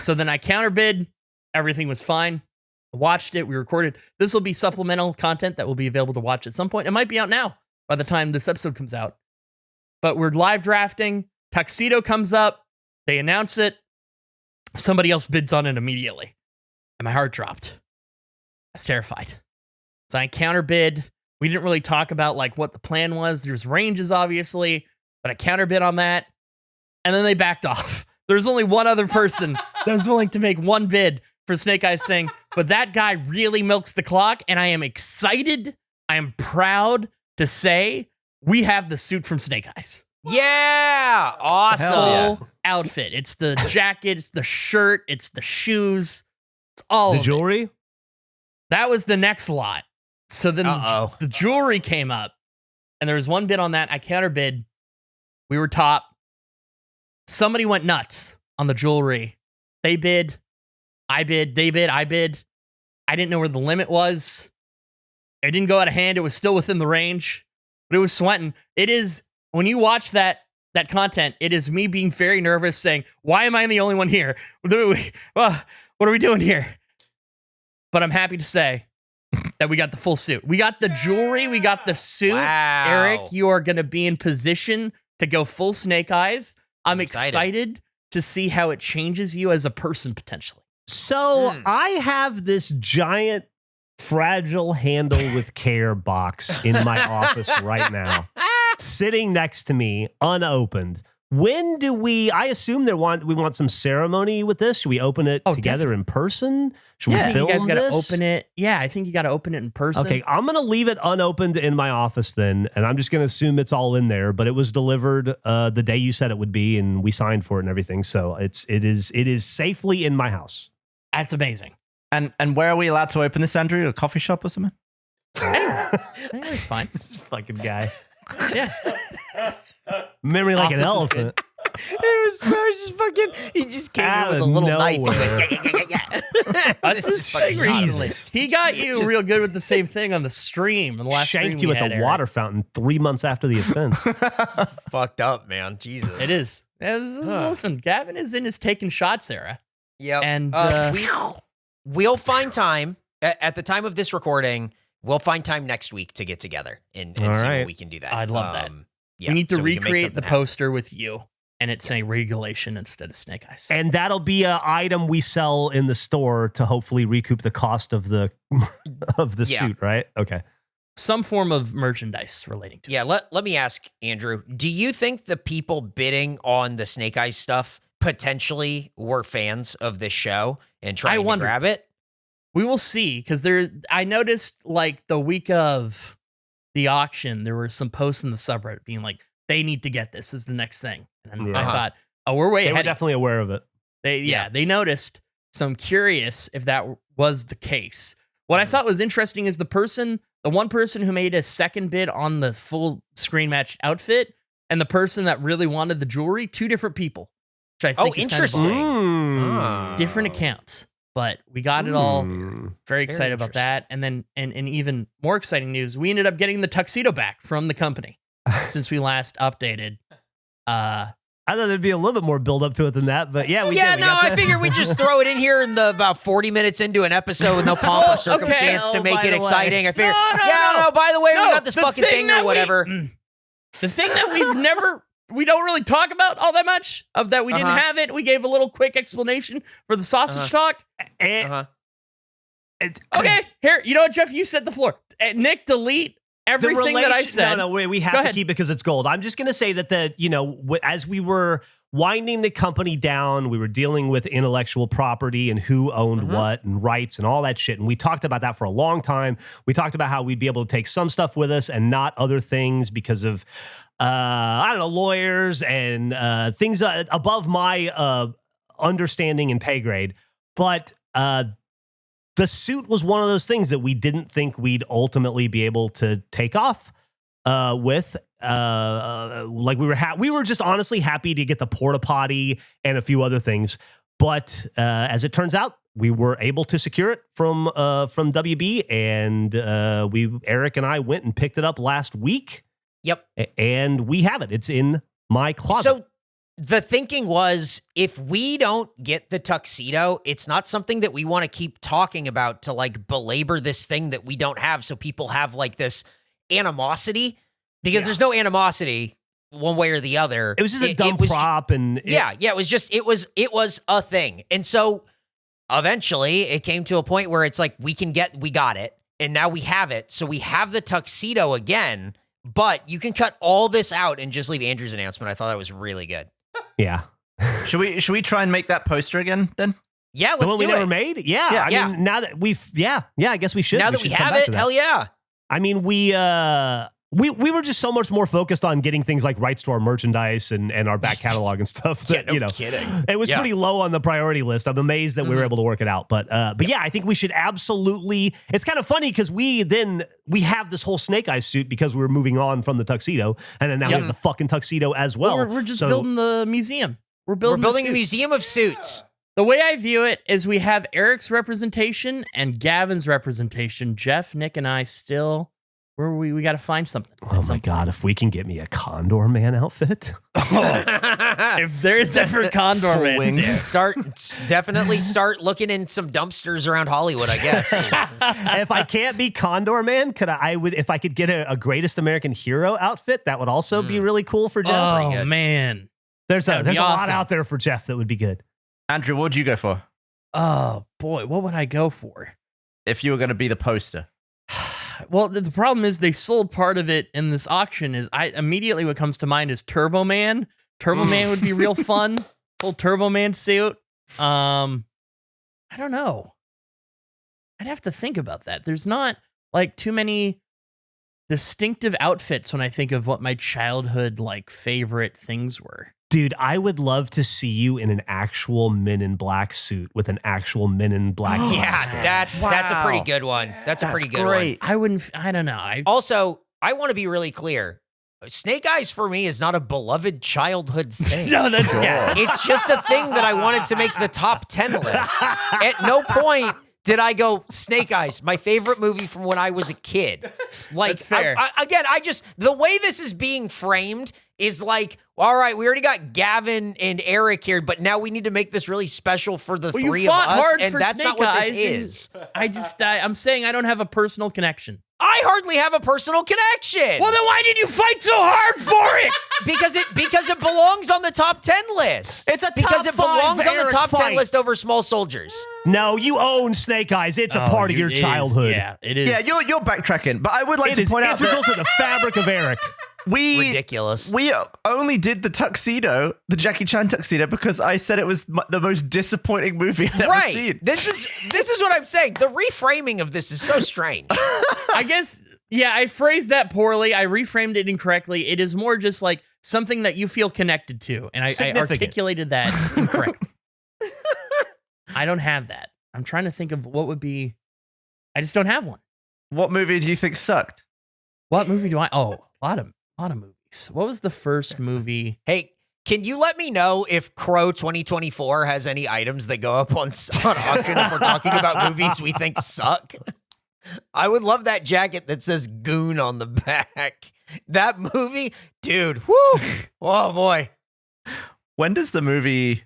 So then I counterbid. Everything was fine. I watched it. We recorded. This will be supplemental content that will be available to watch at some point. It might be out now by the time this episode comes out. But we're live drafting. Tuxedo comes up. They announce it. Somebody else bids on it immediately. And my heart dropped. I was terrified. So I counterbid. We didn't really talk about like what the plan was. There's ranges, obviously, but I counterbid on that. And then they backed off. There's only one other person that was willing to make one bid for Snake Eyes thing, but that guy really milks the clock, and I am excited. I am proud to say we have the suit from Snake Eyes. Yeah, awesome. Hell yeah. Full outfit. It's the jacket, it's the shirt, it's the shoes, it's all The of it. jewelry? That was the next lot. So then Uh-oh. the jewelry came up, and there was one bid on that. I counterbid. We were top. Somebody went nuts on the jewelry. They bid. I bid. They bid. I bid. I didn't know where the limit was. It didn't go out of hand. It was still within the range, but it was sweating. It is, when you watch that content, it is me being very nervous saying, why am I the only one here? What are we doing here? But I'm happy to say that we got the full suit. We got the jewelry. We got the suit. Wow. Eric, you are going to be in position to go full Snake Eyes. I'm excited to see how it changes you as a person potentially. So I have this giant fragile handle with care box in my office right now, sitting next to me, unopened. When do I assume we want some ceremony with this? Should we open it together in person? Should we I think film you guys got to this? open it. Yeah, I think you got to open it in person. Okay, I'm going to leave it unopened in my office then, and I'm just going to assume it's all in there, but it was delivered the day you said it would be, and we signed for it and everything, so it is safely in my house. That's amazing. And where are we allowed to open this, Andrew? A coffee shop or something? It's fine. This fucking guy. Yeah. Memory like an Office is elephant. It was so just fucking. He just came Out in with a of little knife. He nowhere. went, yeah. That's his thing recently. Jesus. He got you real good with the same thing on the stream. The last Shanked stream you we at had, the Eric. water fountain 3 months after the offense. Fucked up, man. Jesus. It is. Listen, Gavin is in his taking shots era. Yep. And we'll find time at the time of this recording. We'll find time next week to get together and All see right. when we can do that. I'd love that. Yeah, we need to so we can make recreate something the happen. poster with you, and it's saying regulation instead of Snake Eyes. And that'll be an item we sell in the store to hopefully recoup the cost of the Yeah. suit, right? Okay. Some form of merchandise relating to it. Yeah, let me ask Andrew, do you think the people bidding on the Snake Eyes stuff potentially were fans of this show and trying to wondered. grab it? We will see, because I noticed like the week of the auction, there were some posts in the subreddit being like, they need to get this is the next thing. And Yeah. I thought, oh, we're way They were ahead. definitely aware of it. They noticed. So I'm curious if that was the case. What I thought was interesting is the one person who made a second bid on the full screen match outfit and the person that really wanted the jewelry, two different people, which I think is interesting. kind of Mm. different accounts. But we got it all. Mm. Very excited about that. And then, and even more exciting news, we ended up getting the tuxedo back from the company since we last updated. I thought there'd be a little bit more build up to it than that, but yeah, we did. We got I the- figured we'd just throw it in here in the about 40 minutes into an episode with no pomp or circumstance to Oh, make by it the way. exciting. I figured, No. by the way, we No, got this the fucking thing that or whatever. The thing that we don't really talk about all that much of that we didn't Uh-huh. have it. We gave a little quick explanation for the sausage talk. And- Uh-huh. Okay, here, you know what, Jeff? You set the floor. Nick, delete everything that I said. No, we Go have to ahead. keep it because it's gold. I'm just going to say that as we were winding the company down, we were dealing with intellectual property and who owned what and rights and all that shit. And we talked about that for a long time. We talked about how we'd be able to take some stuff with us and not other things because of, lawyers and things above my understanding and pay grade. But the suit was one of those things that we didn't think we'd ultimately be able to take off with. Like we were just honestly happy to get the porta potty and a few other things. But as it turns out, we were able to secure it from WB, and Eric and I went and picked it up last week. Yep. And we have it. It's in my closet. So the thinking was, if we don't get the tuxedo, it's not something that we want to keep talking about to like belabor this thing that we don't have. So people have like this animosity, because there's no animosity one way or the other. It was just a dumb prop, and it was a thing. And so eventually it came to a point where it's like, we got it, and now we have it. So we have the tuxedo again, but you can cut all this out and just leave Andrew's announcement. I thought that was really good. yeah. Should we try and make that poster again then? Yeah, The let's one we do never it. made? Yeah. Yeah. I mean, now that we've, I guess we should. Now that we should come have back it, to that. hell yeah. I mean, we were just so much more focused on getting things like rights to our merchandise and our back catalog and stuff that, Kidding. it was Yeah. pretty low on the priority list. I'm amazed that we were able to work it out. But yeah, I think we should absolutely, it's kind of funny because we have this whole Snake Eyes suit because we were moving on from the tuxedo, and then now we have the fucking tuxedo as well. We're just building the museum. We're building a the suits. museum of suits. The way I view it is we have Eric's representation and Gavin's representation. Jeff, Nick, and I still, we got to find something. Oh my God, if we can get me a Condor Man outfit. If there's ever Condor Full Man, wings. Definitely start looking in some dumpsters around Hollywood, I guess. If I can't be Condor Man, if I could get a Greatest American Hero outfit, that would also be really cool for Jeff. oh good. man. There's that would be a lot awesome. out there for Jeff that would be good. Andrew, what would you go for Oh boy, what would I go for? if you were going to be the poster? Well, the problem is they sold part of it in this auction. Immediately what comes to mind is Turbo Man. Turbo Man would be real fun. Full Turbo Man suit. I don't know. I'd have to think about that. There's not like too many distinctive outfits when I think of what my childhood like favorite things were. Dude, I would love to see you in an actual Men in Black suit with an actual Men in Black costume. Yeah, that's a pretty good one. That's a pretty good great. I don't know. Also, I want to be really clear. Snake Eyes for me is not a beloved childhood thing. No, that's It's just a thing that I wanted to make the top 10 list. At no point did I go Snake Eyes, my favorite movie from when I was a kid? Like, That's fair. I just, the way this is being framed is like, all right, we already got Gavin and Eric here, but now we need to make this really special for the Well, you three of fought us, hard and for that's not Snake what Eyes, this and is. I'm saying I don't have a personal connection. I hardly have a personal connection. Well, then why did you fight so hard for it? because it belongs on the top 10 list. It's a because top it belongs five on the Eric top 10 fight. list over Small Soldiers. No, you own Snake Eyes. It's a part of your childhood. Yeah, it is. Yeah, you're backtracking, but I would like It to is point out integral that to the fabric of Eric. we Ridiculous. we only did the tuxedo, the Jackie Chan tuxedo, because I said it was the most disappointing movie I've ever Right. seen. This is what I'm saying. The reframing of this is so strange. I guess, yeah, I phrased that poorly. I reframed it incorrectly. It is more just like something that you feel connected to. And I Significant. articulated that incorrectly. I don't have that. I'm trying to think of what would be. I just don't have one. What movie do you think sucked? What movie do I? Oh, a lot of movies. What was the first movie? Hey, can you let me know if Crow 2024 has any items that go up on auction if we're talking about movies we think suck? I would love that jacket that says Goon on the back. That movie, dude, whoo, oh boy. When does the movie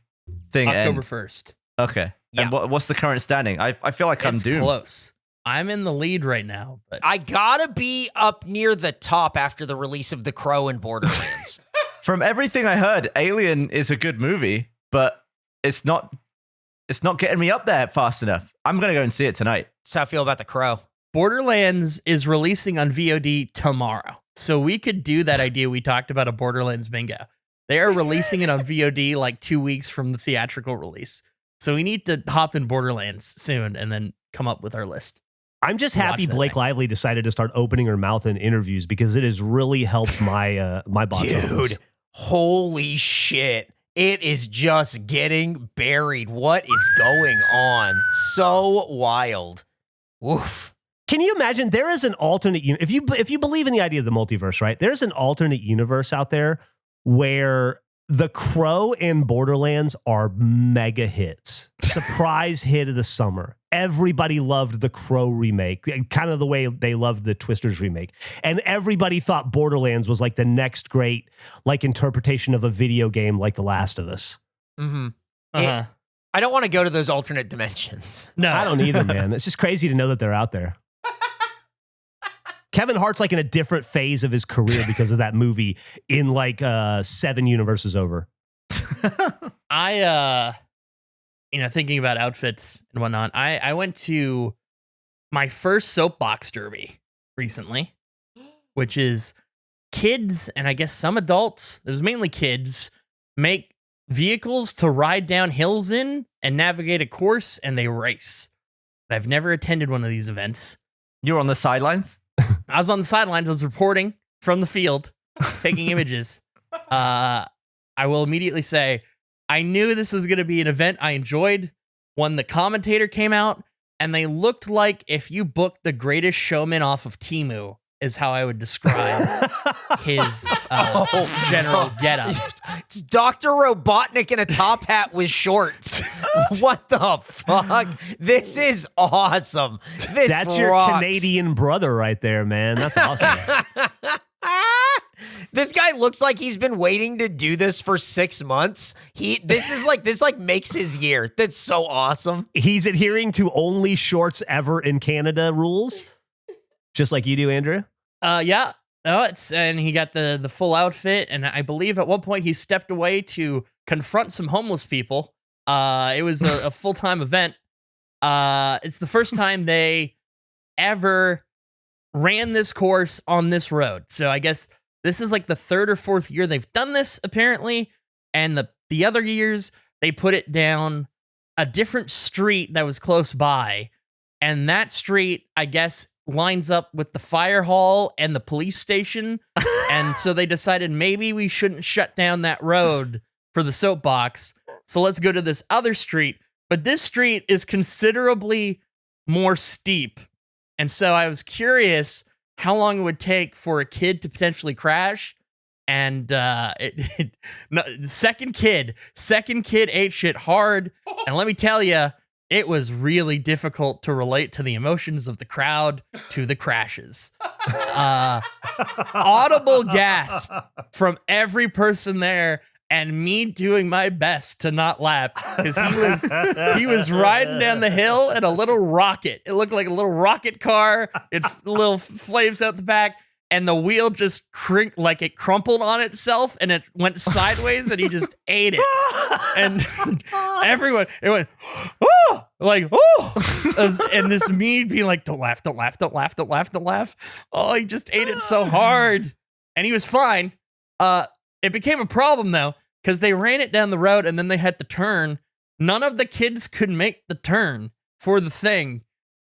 thing October end? 1st. Okay. Yeah. And what's the current standing? I feel like I'm It's doomed. close. I'm in the lead right now, but I gotta be up near the top after the release of The Crow and Borderlands. From everything I heard, Alien is a good movie, but it's not getting me up there fast enough. I'm gonna go and see it tonight. That's how I feel about The Crow. Borderlands is releasing on VOD tomorrow. So we could do that idea we talked about a Borderlands bingo. They are releasing it on VOD like 2 weeks from the theatrical release. So we need to hop in Borderlands soon and then come up with our list. I'm just Watch happy that Blake thing. Lively decided to start opening her mouth in interviews because it has really helped my my box office. Dude, holy shit. It is just getting buried. What is going on? So wild. Woof. Can you imagine there is an alternate if you believe in the idea of the multiverse, right? There's an alternate universe out there where The Crow and Borderlands are mega hits. Surprise hit of the summer. Everybody loved the Crow remake, kind of the way they loved the Twisters remake. And everybody thought Borderlands was like the next great like interpretation of a video game like The Last of Us. Mm-hmm. Uh-huh. I don't want to go to those alternate dimensions. No, I don't either, man. It's just crazy to know that they're out there. Kevin Hart's like in a different phase of his career because of that movie in like 7 universes over. Thinking about outfits and whatnot, I went to my first Soapbox derby recently, which is kids and I guess some adults, it was mainly kids, make vehicles to ride down hills in and navigate a course and they race. But I've never attended one of these events. You're on the sidelines? I was on the sidelines. I was reporting from the field, taking images. I will immediately say, I knew this was going to be an event I enjoyed when the commentator came out, and they looked like if you booked The Greatest Showman off of Temu, is how I would describe his general getup. It's Dr. Robotnik in a top hat with shorts. What the fuck? This is awesome. That's your rocks. Canadian brother right there, man. That's awesome. This guy looks like he's been waiting to do this for 6 months. This makes his year. That's so awesome. He's adhering to only shorts ever in Canada rules, just like you do, Andrew. Yeah. No, and he got the full outfit, and I believe at one point he stepped away to confront some homeless people. It was a full-time event. It's the first time they ever ran this course on this road. So I guess this is like the 3rd or 4th year they've done this, apparently. And the other years, they put it down a different street that was close by. And that street, I guess, lines up with the fire hall and the police station. And so they decided maybe we shouldn't shut down that road for the Soapbox. So let's go to this other street. But this street is considerably more steep. And so I was curious how long it would take for a kid to potentially crash. And second kid ate shit hard. And let me tell you, it was really difficult to relate to the emotions of the crowd to the crashes. Audible gasp from every person there, and me doing my best to not laugh because he was riding down the hill in a little rocket. It looked like a little rocket car. It little flames out the back, and the wheel just it crumpled on itself, and it went sideways, and he just ate it. And everyone, it went, oh, like, oh, and this me being like, don't laugh, don't laugh, don't laugh, don't laugh, don't laugh. Oh, he just ate it so hard, and he was fine. It became a problem though, because they ran it down the road and then they had to turn. None of the kids could make the turn for the thing.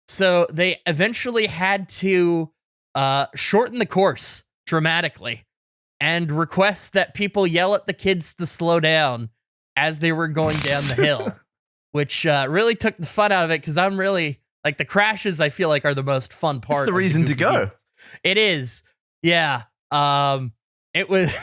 So they eventually had to shorten the course dramatically and request that people yell at the kids to slow down as they were going down the hill, which really took the fun out of it, because I'm really, like, the crashes I feel like are the most fun part. It's the reason to go. It is. Yeah. It was...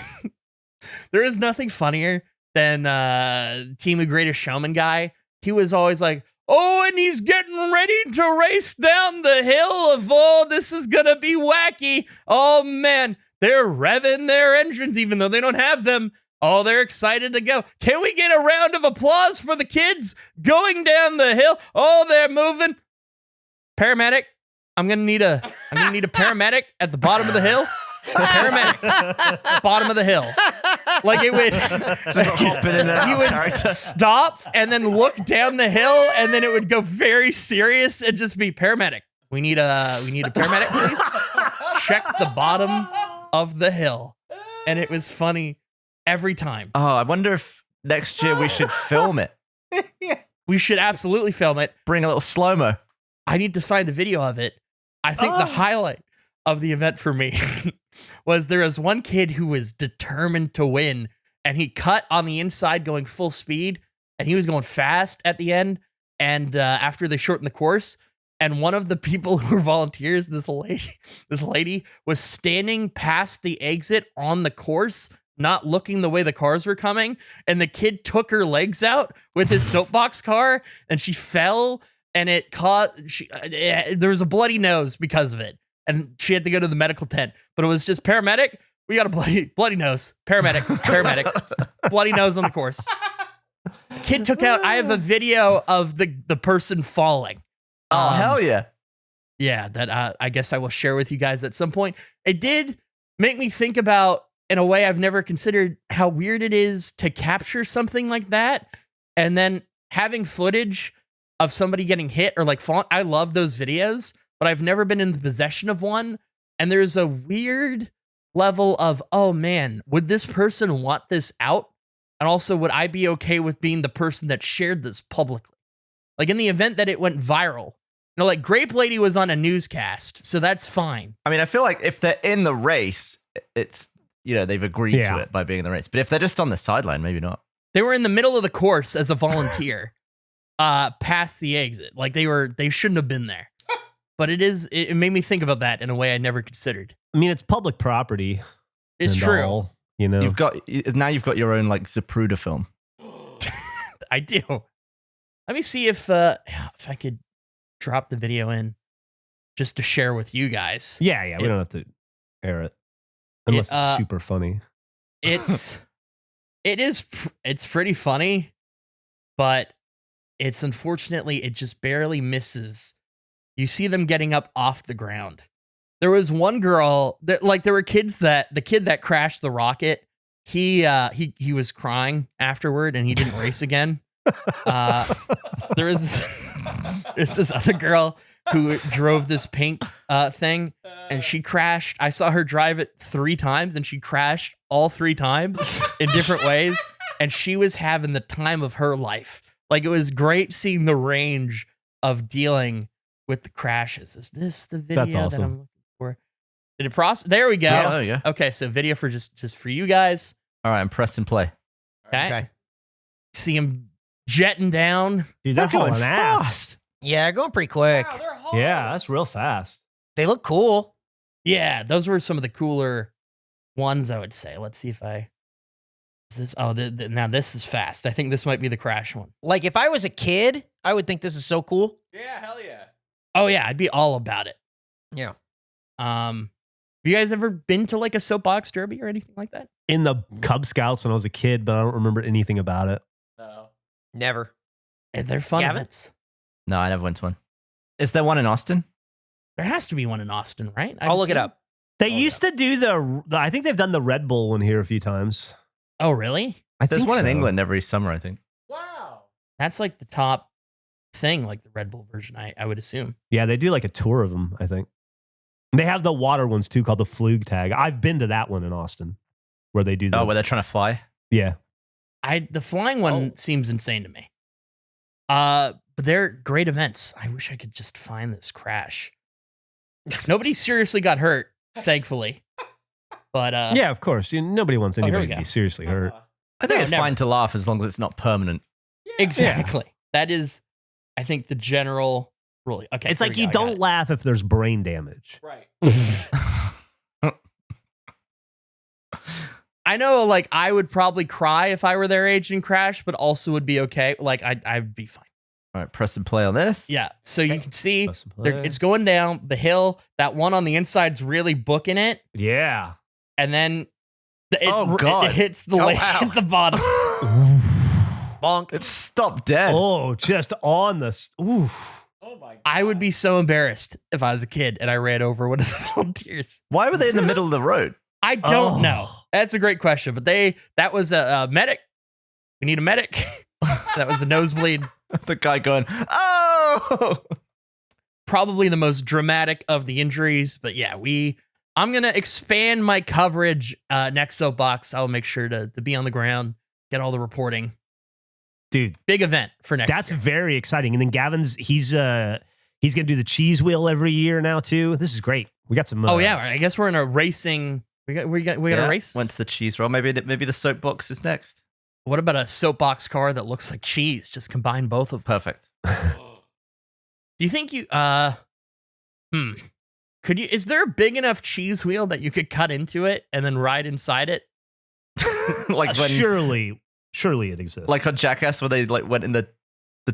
There is nothing funnier than Team of Greatest Showman guy. He was always like, oh, and he's getting ready to race down the hill of, oh, this is going to be wacky. Oh, man, they're revving their engines even though they don't have them. Oh, they're excited to go. Can we get a round of applause for the kids going down the hill? Oh, they're moving. Paramedic. I'm going to need a paramedic at the bottom of the hill. Paramedic, bottom of the hill. Like it would, he would stop and then look down the hill, and then it would go very serious and just be paramedic. We need a paramedic, please. Check the bottom of the hill, and it was funny every time. Oh, I wonder if next year we should film it. We should absolutely film it. Bring a little slow-mo. I need to find a video of it. I think the highlight of the event for me was there was one kid who was determined to win, and he cut on the inside going full speed, and he was going fast at the end. And after they shortened the course, and one of the people who were volunteers, this lady was standing past the exit on the course, not looking the way the cars were coming. And the kid took her legs out with his soapbox car, and she fell, and it there was a bloody nose because of it. And she had to go to the medical tent, but it was just paramedic. We got a bloody nose. Paramedic, bloody nose on the course. Kid took out. I have a video of the person falling. Oh, hell yeah. Yeah, that I guess I will share with you guys at some point. It did make me think about, in a way I've never considered, how weird it is to capture something like that and then having footage of somebody getting hit or like falling. I love those videos, but I've never been in the possession of one. And there's a weird level of, oh man, would this person want this out? And also, would I be okay with being the person that shared this publicly? Like in the event that it went viral, you know, like Grape Lady was on a newscast, so that's fine. I mean, I feel like if they're in the race, it's, you know, they've agreed to it by being in the race. But if they're just on the sideline, maybe not. They were in the middle of the course as a volunteer, past the exit. Like they shouldn't have been there. But it made me think about that in a way I never considered. I mean, it's public property. It's true. All, you know, You've got your own like Zapruder film. I do. Let me see if I could drop the video in just to share with you guys. Yeah. We don't have to air it unless it's super funny. It's pretty funny, but it's unfortunately it just barely misses. You see them getting up off the ground. There was one girl that, like, there were kids that the kid that crashed the rocket, he was crying afterward and he didn't race again. There's this other girl who drove this pink thing, and she crashed. I saw her drive it 3 times, and she crashed all 3 times in different ways. And she was having the time of her life. Like, it was great seeing the range of dealing with the crashes. Is this the video That's awesome. that I'm looking for? Did it process? There we go. Yeah, there you go. Okay, so video for just for you guys. All right, I'm press and play. Okay. See him jetting down. Dude, they're going hauling ass. fast. Yeah, going pretty quick. Yeah, that's real fast. They look cool. Yeah, those were some of the cooler ones, I would say. Let's see if I Is this? Oh, now this is fast. I think this might be the crash one. Like if I was a kid, I would think this is so cool. Yeah, hell yeah. Oh yeah, I'd be all about it. Yeah. Have you guys ever been to like a soapbox derby or anything like that? In the Cub Scouts when I was a kid, but I don't remember anything about it. No. Never. And they're fun Gavin? events. No, I never went to one. Is there one in Austin? There has to be one in Austin, right? I'll look it up. They used to do I think they've done the Red Bull one here a few times. Oh, really? There's think one in so. England every summer, I think. Wow. That's like the top thing, like the Red Bull version, I would assume. Yeah, they do like a tour of them, I think. They have the water ones too called the Flug Tag. I've been to that one in Austin where they do Oh, where they're trying to fly? Yeah. The flying one seems insane to me. But they're great events. I wish I could just find this crash. Nobody seriously got hurt, thankfully. But yeah, of course. Nobody wants here we anybody to go. be seriously hurt. I think No, it's never. fine to laugh as long as it's not permanent. exactly. That is, I think, the general rule. Okay, It's here like we you go. I got don't it. laugh if there's brain damage. Right. I know, like, I would probably cry if I were their age and crash, but also would be okay. Like, I'd be fine. All right, press and play on this. Yeah. So you can see Press and play. it's going down the hill. That one on the inside's really booking it. Yeah. And then Oh, God. it hits the Oh, lane wow. at the bottom. Bonk. It's stopped dead. Oh, just on the. Oof. Oh my god. I would be so embarrassed if I was a kid and I ran over one of the volunteers. Why were they in the middle of the road? I don't Oh. know. That's a great question. But that was a medic. We need a medic. That was a nosebleed. The guy going, oh! Probably the most dramatic of the injuries. But yeah, I'm going to expand my coverage next Soapbox. I'll make sure to be on the ground, get all the reporting. Dude, Big event for next that's year. very exciting. And then Gavin's, he's going to do the cheese wheel every year now, too. This is great. We got some. Oh, yeah. I guess we're in a racing. We got Yeah, a race. Went to the cheese roll. Maybe the soapbox is next. What about a Soapbox car that looks like cheese? Just combine both of them. Perfect. Do you think you could you is there a big enough cheese wheel that you could cut into it and then ride inside it? like when, surely it exists. like on Jackass where they like went in the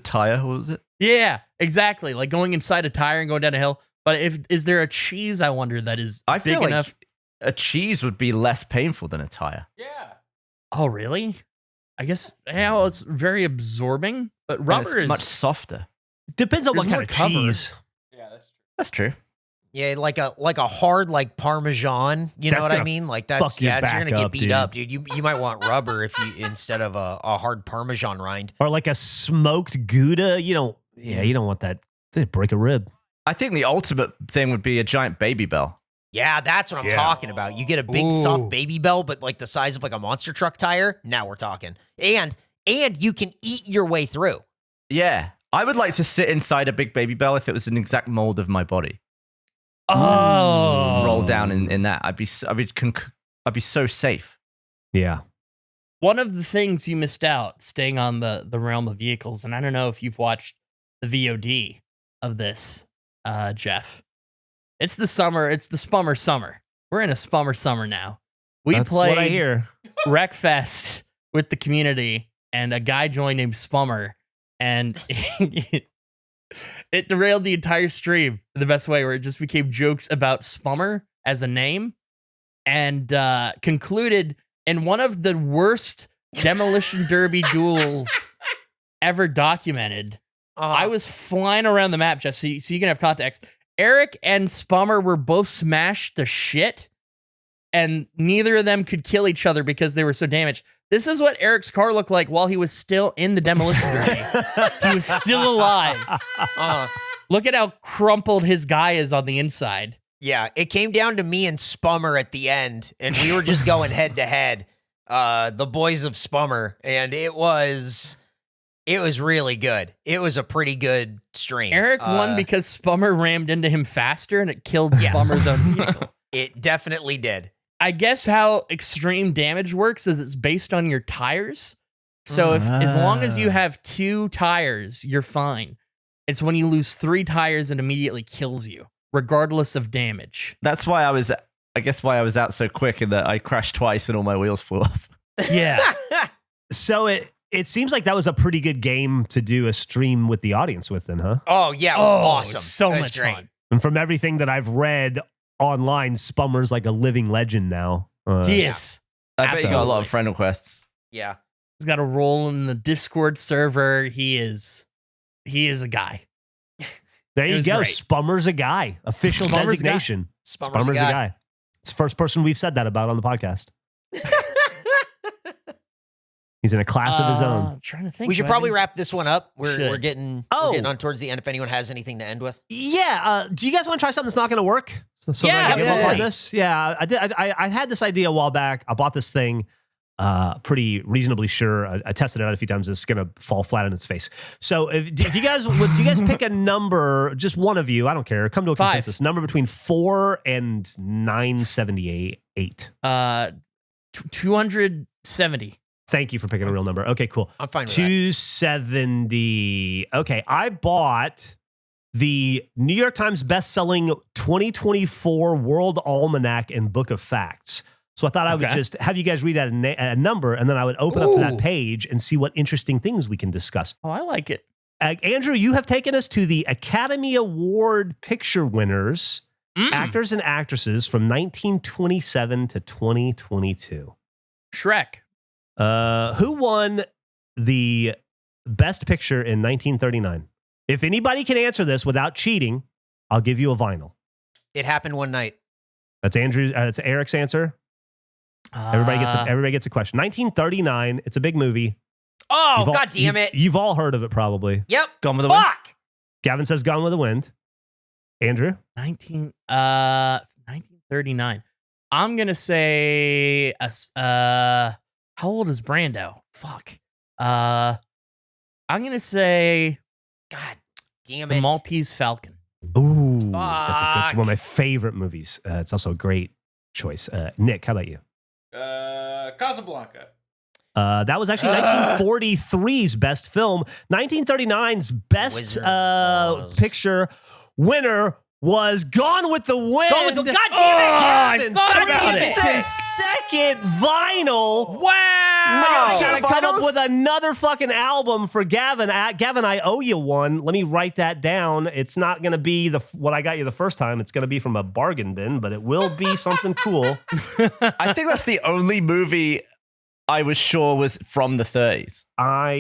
tire. What was it? Yeah, exactly. Like going inside a tire and going down a hill. But is there a cheese, I wonder, that is I big feel like enough? a cheese would be less painful than a tire. Yeah. Oh, really? I guess it's very absorbing, but And rubber it's is much softer. Depends on There's what kind more of cover. cheese. Yeah, that's true. That's true. Yeah, like a hard like Parmesan. You know That's what I gonna mean? Like that's fuck your you're back gonna get up, beat dude. up, dude. You might want rubber if you instead of a hard Parmesan rind. Or like a smoked Gouda. You don't want that. They break a rib. I think the ultimate thing would be a giant baby bell. Yeah, that's what I'm Yeah. talking about. You get a big Ooh. soft baby bell, but like the size of like a monster truck tire. Now we're talking. And you can eat your way through. Yeah. I would like to sit inside a big baby bell if it was an exact mold of my body. Oh. Roll down in that. I'd be so safe. Yeah. One of the things you missed out, staying on the realm of vehicles, and I don't know if you've watched the VOD of this, Geoff. It's the Spummer Summer. We're in a Spummer Summer now. We That's what I played hear. Wreckfest with the community, and a guy joined named Spummer, and it derailed the entire stream in the best way, where it just became jokes about Spummer as a name, and concluded in one of the worst demolition derby duels ever documented. I was flying around the map, just so you can have context. Eric and Spummer were both smashed to shit, and neither of them could kill each other because they were so damaged. This is what Eric's car looked like while he was still in the demolition derby. He was still alive. Look at how crumpled his guy is on the inside. Yeah, it came down to me and Spummer at the end, and we were just going head to head. The boys of Spummer, and it was really good. It was a pretty good stream. Eric won because Spummer rammed into him faster, and it killed Yes. Spummer's own vehicle. It definitely did. I guess how extreme damage works is it's based on your tires. So if as long as you have 2 tires, you're fine. It's when you lose 3 tires, it immediately kills you, regardless of damage. That's why I guess why I was out so quick, in that I crashed twice and all my wheels flew off. Yeah. So it seems like that was a pretty good game to do a stream with the audience with, then, huh? Oh yeah, it was awesome. So It was much great. fun. And from everything that I've read online, Spummer's like a living legend now. Yes. I bet you got a lot Absolutely. of friend requests. Yeah. He's got a role in the Discord server. He is a guy. There It you was go. great. Spummer's a guy. Official Spummer's a guy. designation. Spummer's a guy. It's the first person we've said that about on the podcast. He's in a class of his own. I'm trying to think. We should do I probably have wrap this one up. We're Should. getting Oh. we're getting on towards the end. If anyone has anything to end with, Yeah. Do you guys want to try something that's not going to work? So Yeah, that I can get absolutely. on this? Yeah, I did. I had this idea a while back. I bought this thing. Pretty reasonably sure. I tested it out a few times. It's gonna fall flat on its face. So if you guys do you guys pick a number, just one of you, I don't care. Come to a 5. consensus. Number between 4 and 978. 270. Thank you for picking a real number. Okay, cool. I'm fine with that. 270. Okay, I bought the New York Times best-selling 2024 World Almanac and Book of Facts. So I thought I would Okay. just have you guys read out a number, and then I would open up to that Ooh. page and see what interesting things we can discuss. Oh, I like it. Andrew, you have taken us to the Academy Award picture winners, Mm. actors and actresses from 1927 to 2022. Shrek. Who won the best picture in 1939? If anybody can answer this without cheating, I'll give you a vinyl. it happened one night. That's Andrew. That's Eric's answer. Everybody gets a question. 1939. It's a big movie. Oh, You've all- God damn it. You've all heard of it, probably. Yep. Gone with the Wind. Fuck. Gavin says Gone with the Wind. Andrew. 1939. I'm gonna say how old is Brando? Fuck. I'm gonna say God damn the it. Maltese Falcon. Ooh, that's Fuck. one of my favorite movies. It's also a great choice. Nick, how about you? Casablanca. That was actually 1943's best film. 1939's best Wizard of Oz. picture winner was Gone with the Wind. Gone with the- God damn it, I Gavin, thought about it's it. his second vinyl. Wow. I gotta come up Vinyls? with another fucking album for Gavin. Gavin, I owe you one. Let me write that down. It's not gonna be what I got you the first time. It's gonna be from a bargain bin, but it will be something cool. I think that's the only movie I was sure was from the 30s.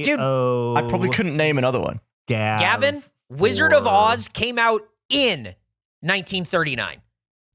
Dude, I probably couldn't name another one. Gavin, Wizard of or- Oz came out in 1939.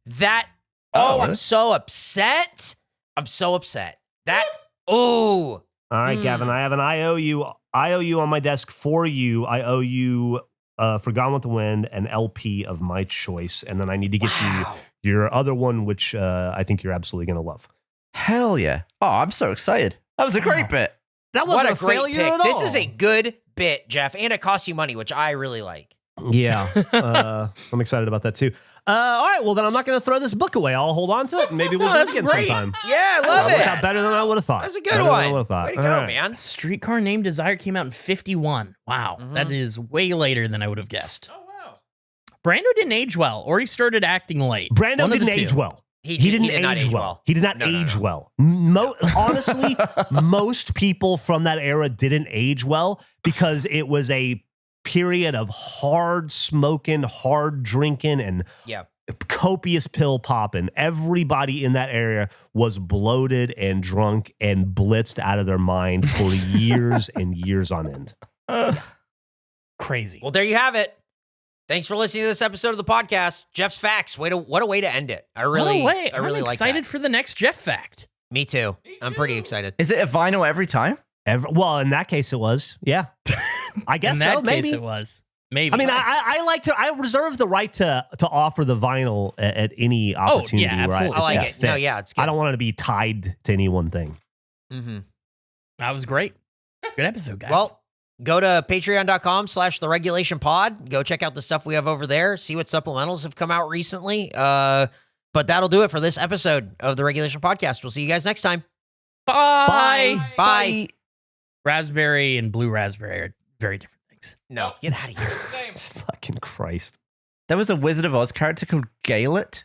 That, Oh, I'm really? so upset. I'm so upset. That, oh. All right, Gavin, I have an IOU on my desk for you. I owe you for Gone with the Wind an LP of my choice, and then I need to get Wow. you your other one, which I think you're absolutely going to love. Hell yeah. Oh, I'm so excited. That was a great bit. That What wasn't a great failure pick. at all. This is a good bit, Geoff, and it costs you money, which I really like. Yeah, I'm excited about that too. All right, well then I'm not going to throw this book away. I'll hold on to it, and maybe we'll do it that's again great. sometime. Yeah, I That love worked it. out better than I would have thought. That's a Better good than I one. would have thought. Way to All go, right. man. Streetcar Named Desire came out in 51. Wow. That is way later than I would have guessed. Oh wow. Brando didn't age well, or he started acting late. Brando One of the didn't age two. well. He didn't did not age age well. well. He did not No, no, age no. well. Honestly, most people from that era didn't age well because it was a period of hard smoking, hard drinking, and Yeah. copious pill popping. Everybody in that area was bloated and drunk and blitzed out of their mind for years and years on end. Crazy. Well, there you have it. Thanks for listening to this episode of the podcast. Jeff's Facts. What a way to end it. I really I'm like excited that. for the next Geoff fact. Me too. I'm pretty excited. Is it a vinyl every time? Well, in that case, it was. Yeah. I guess In that so, maybe. case, it was. Maybe. I mean, I reserve the right to offer the vinyl at any opportunity. yeah, where absolutely. I like it's it. fit. No, yeah, it's good. I don't want it to be tied to any one thing. Mm-hmm. That was great. Good episode, guys. Well, go to patreon.com/theregulationpod. Go check out the stuff we have over there. See what supplementals have come out recently. But that'll do it for this episode of the Regulation Podcast. We'll see you guys next time. bye. Bye. Raspberry and blue raspberry are very different things. No, get out of here. Same. Fucking Christ. There was a Wizard of Oz character called Galet.